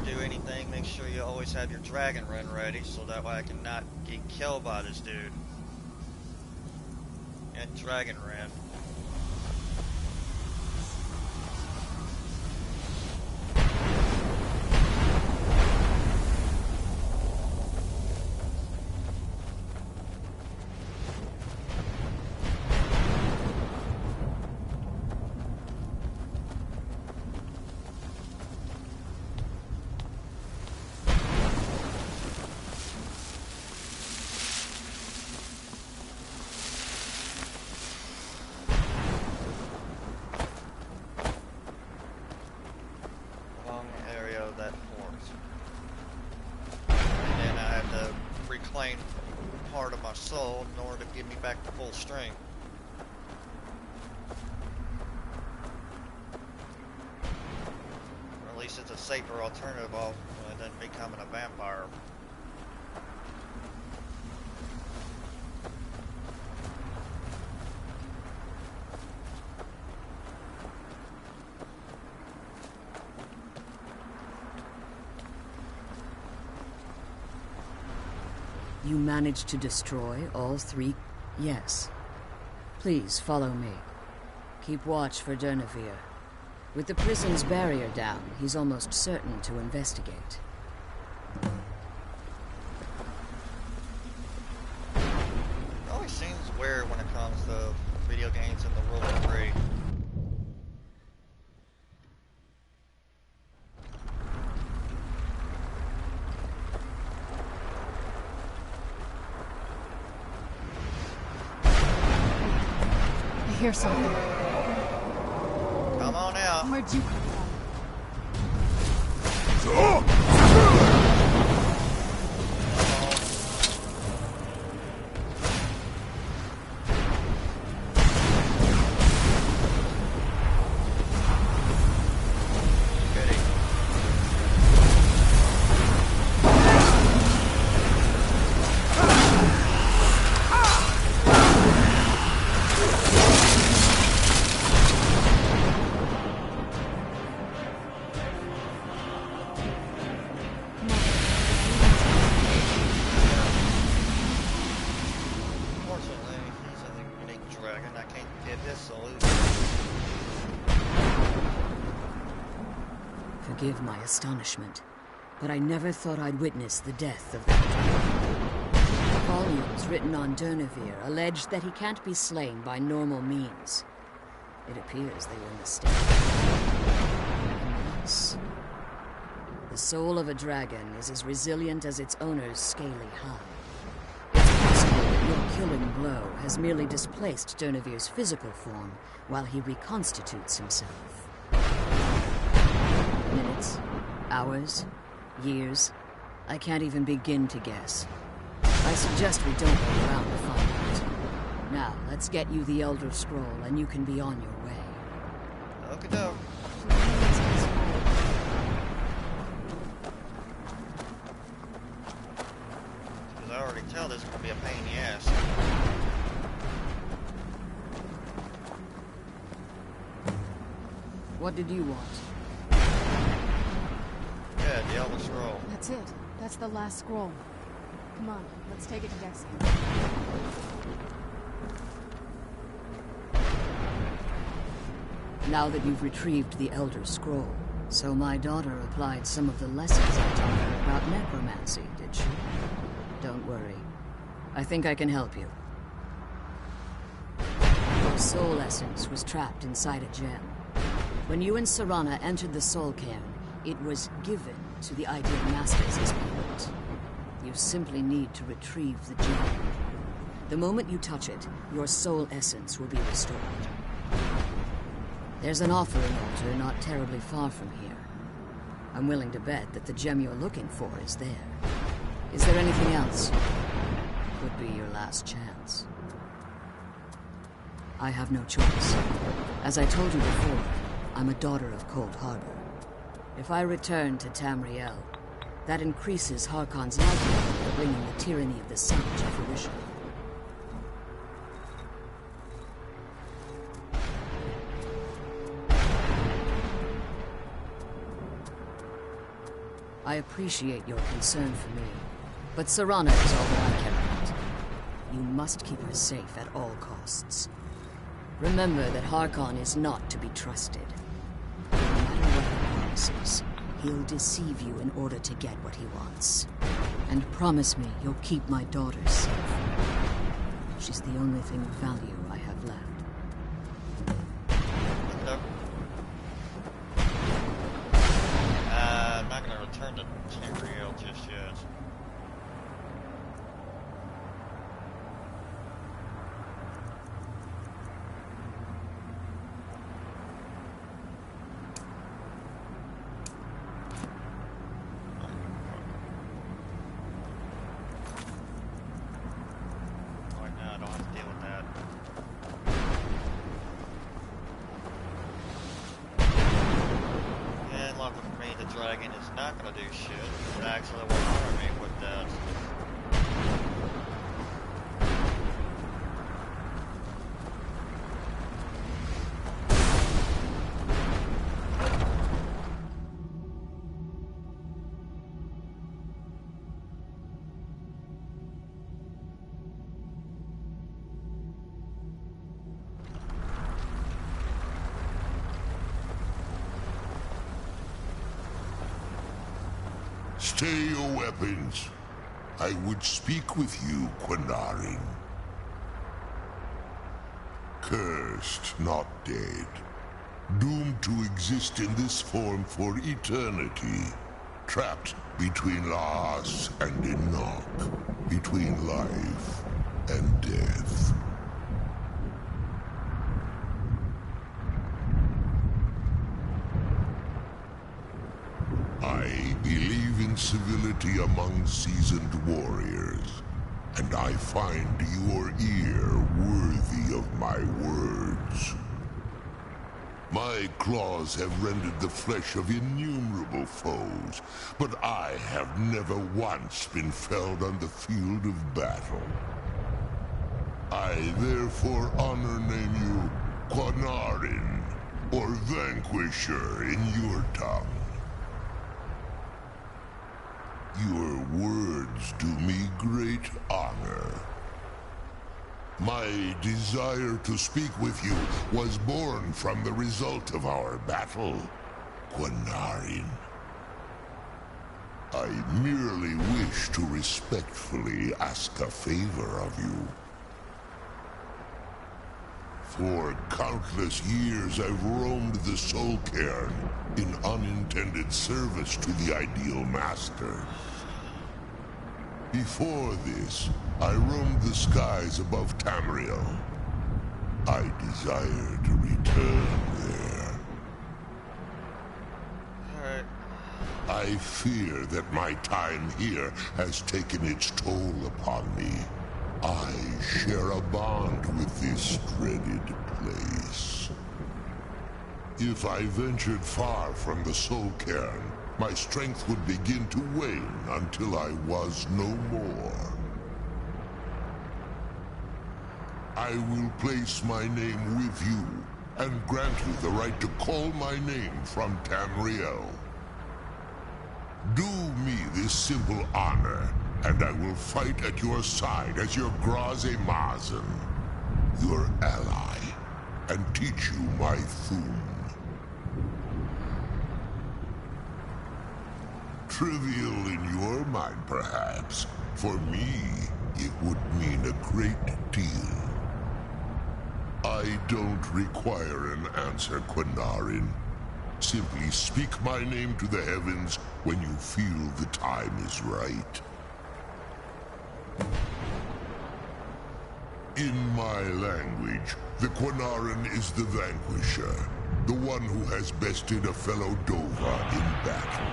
I do anything, make sure you always have your dragon run ready, so that way I can not get killed by this dude. And dragon run. Part of my soul in order to give me back to full strength. Or at least it's a safer alternative than becoming a vampire. You managed to destroy all 3? Yes. Please follow me. Keep watch for Durnevere. With the prison's barrier down, he's almost certain to investigate. It always seems weird when it comes to video games and the rule of 3. I hear something. Come on out. Where'd you come Forgive my astonishment, but I never thought I'd witness the death of that dragon. Volumes written on Durnevere alleged that he can't be slain by normal means. It appears they were mistaken. Unless the soul of a dragon is as resilient as its owner's scaly hide. It's possible that your killing blow has merely displaced Durnevere's physical form while he reconstitutes himself. Minutes, hours, years. I can't even begin to guess. I suggest we don't wait around to find out. Now, let's get you the Elder Scroll and you can be on your way. Okie doke. Because I already tell this is going to be a pain in the ass. What did you want? Yeah, the Elder Scroll. That's it. That's the last scroll. Come on, let's take it to Dexter. Now that you've retrieved the Elder Scroll, so my daughter applied some of the lessons I taught her about necromancy, did she? Don't worry. I think I can help you. Your soul essence was trapped inside a gem. When you and Serana entered the Soul Cairn, it was given to the Ideal Masters as payment. You simply need to retrieve the gem. The moment you touch it, your soul essence will be restored. There's an offering altar not terribly far from here. I'm willing to bet that the gem you're looking for is there. Is there anything else? Could be your last chance. I have no choice. As I told you before, I'm a daughter of Cold Harbor. If I return to Tamriel, that increases Harkon's likelihood of bringing the tyranny of the sun to fruition. I appreciate your concern for me, but Serana is all that I care about. You must keep her safe at all costs. Remember that Harkon is not to be trusted. No matter what he promises, he'll deceive you in order to get what he wants. And promise me you'll keep my daughter safe. She's the only thing of value I have left. I'm not going to return to Tamriel just yet. Right now, I don't have to deal with that. And luckily for me, the dragon is not going to do shit. It actually will honor me with that. Stay your weapons. I would speak with you, Quinarin. Cursed, not dead. Doomed to exist in this form for eternity. Trapped between Laas and Enoch. Between life and death. I believe in civility among seasoned warriors, and I find your ear worthy of my words. My claws have rendered the flesh of innumerable foes, but I have never once been felled on the field of battle. I therefore honor name you Quinarin, or Vanquisher in your tongue. Your words do me great honor. My desire to speak with you was born from the result of our battle, Quinarin. I merely wish to respectfully ask a favor of you. For countless years I've roamed the Soul Cairn in unintended service to the ideal master. Before this, I roamed the skies above Tamriel. I desire to return there. I fear that my time here has taken its toll upon me. I share a bond with this dreaded place. If I ventured far from the Soul Cairn, my strength would begin to wane until I was no more. I will place my name with you, and grant you the right to call my name from Tamriel. Do me this simple honor, and I will fight at your side as your Graze Mazen, your ally, and teach you my Thum. Trivial in your mind, perhaps. For me, it would mean a great deal. I don't require an answer, Quinarin. Simply speak my name to the heavens when you feel the time is right. In my language, the Quinarin is the Vanquisher, the one who has bested a fellow Dova in battle.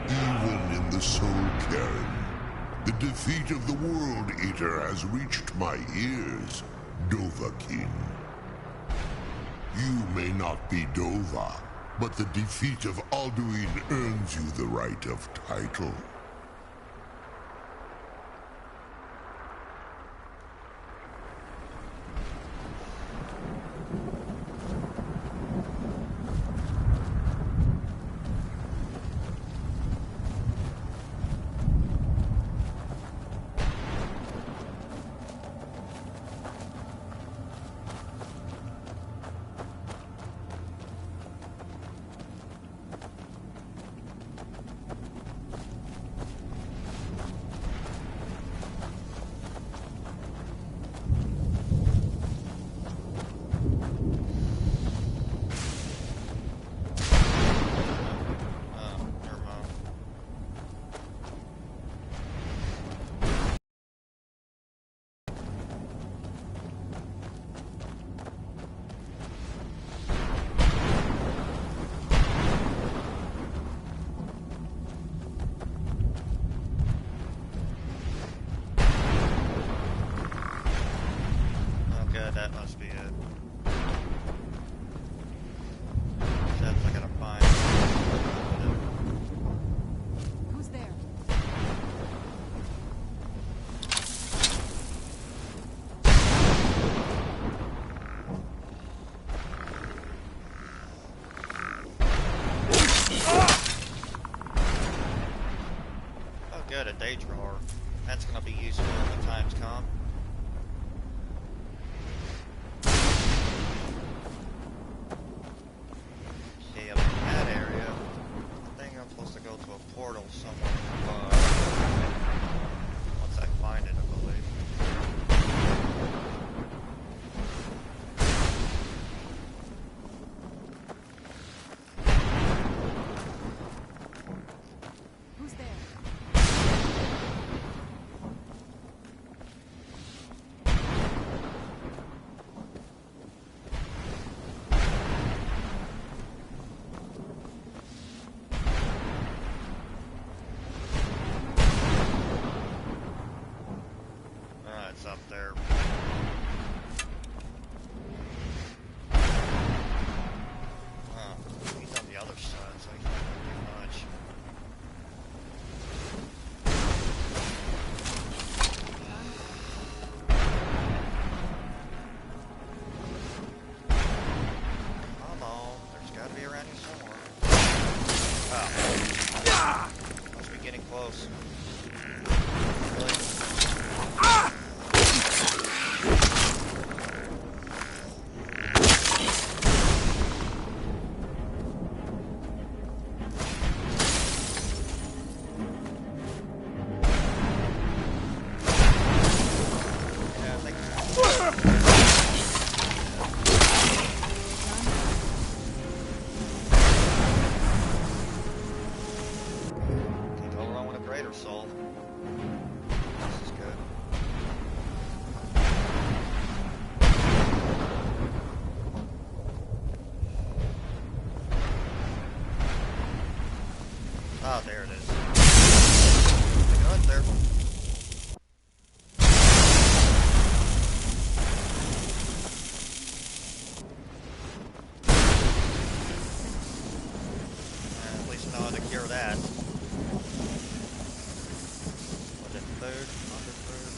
Even in the Soul Cairn, the defeat of the World Eater has reached my ears, Dovahkiin. You may not be Dova, but the defeat of Alduin earns you the right of title. good, that must be it. That's I gotta find. Who's there? Oh good, a day drawer. That's gonna be useful when the times come. Okay, up in that area, I think I'm supposed to go to a portal somewhere above. Once I find it, I believe. Who's there? It's up there. He's on the other side, so I can't do much. Come on, there's gotta be around here somewhere. Oh. Must be getting close. Really? Soul. This is good. Oh, there it is. Go up there. At least I know how to cure that. Food, other food.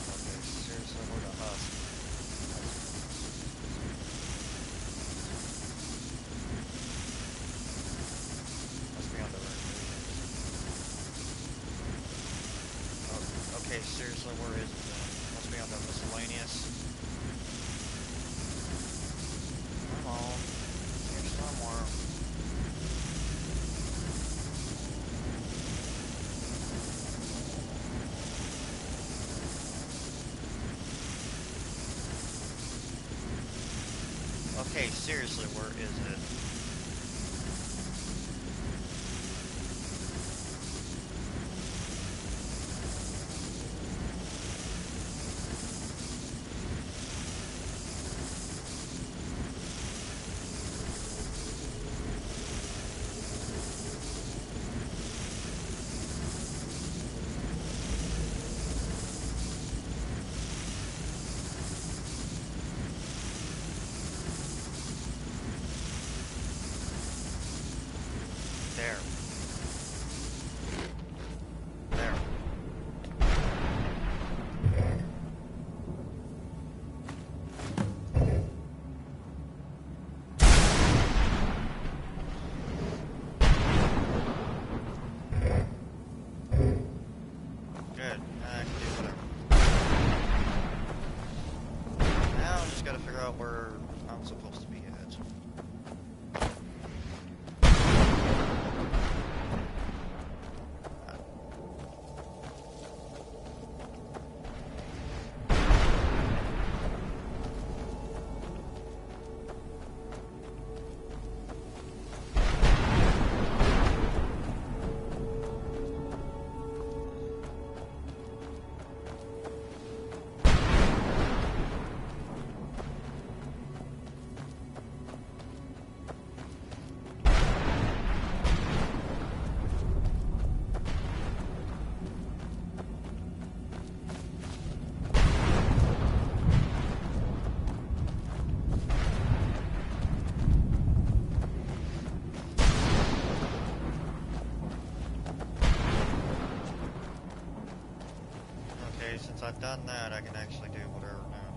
Okay, seriously, where the husk? Must be on the ingredients. Oh, okay, seriously, where is it then? Must be on the miscellaneous. Come on. Here somewhere. Okay, seriously, where is it? since I've done that, I can actually do whatever now.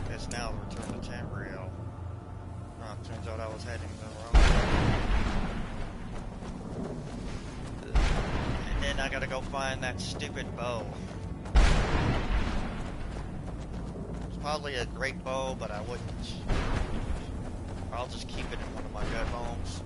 Guess now the return to Tamriel. Oh, turns out I was heading the wrong way. And then I gotta go find that stupid bow. It's probably a great bow, but I wouldn't. I'll just keep it in one of my gut homes.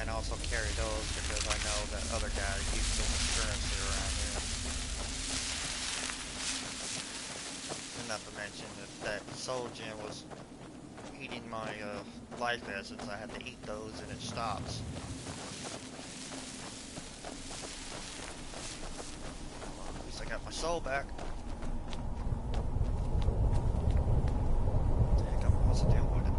Also carry those because I know that other guy keeps doing currency around here. And not to mention that soul gem was eating my life essence. I had to eat those and it stops. Well, at least I got my soul back. Heck, I'm supposed to deal with it.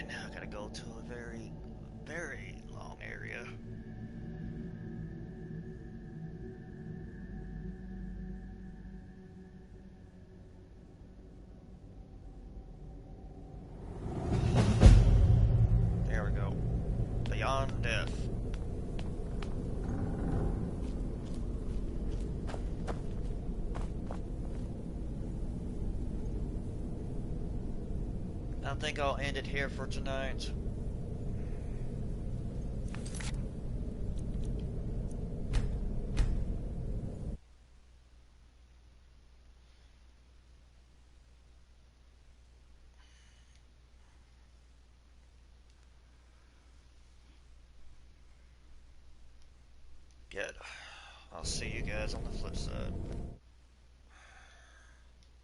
Now I gotta go to a very, very long area. There we go. Beyond death. I think I'll end it here for tonight. Good. I'll see you guys on the flip side.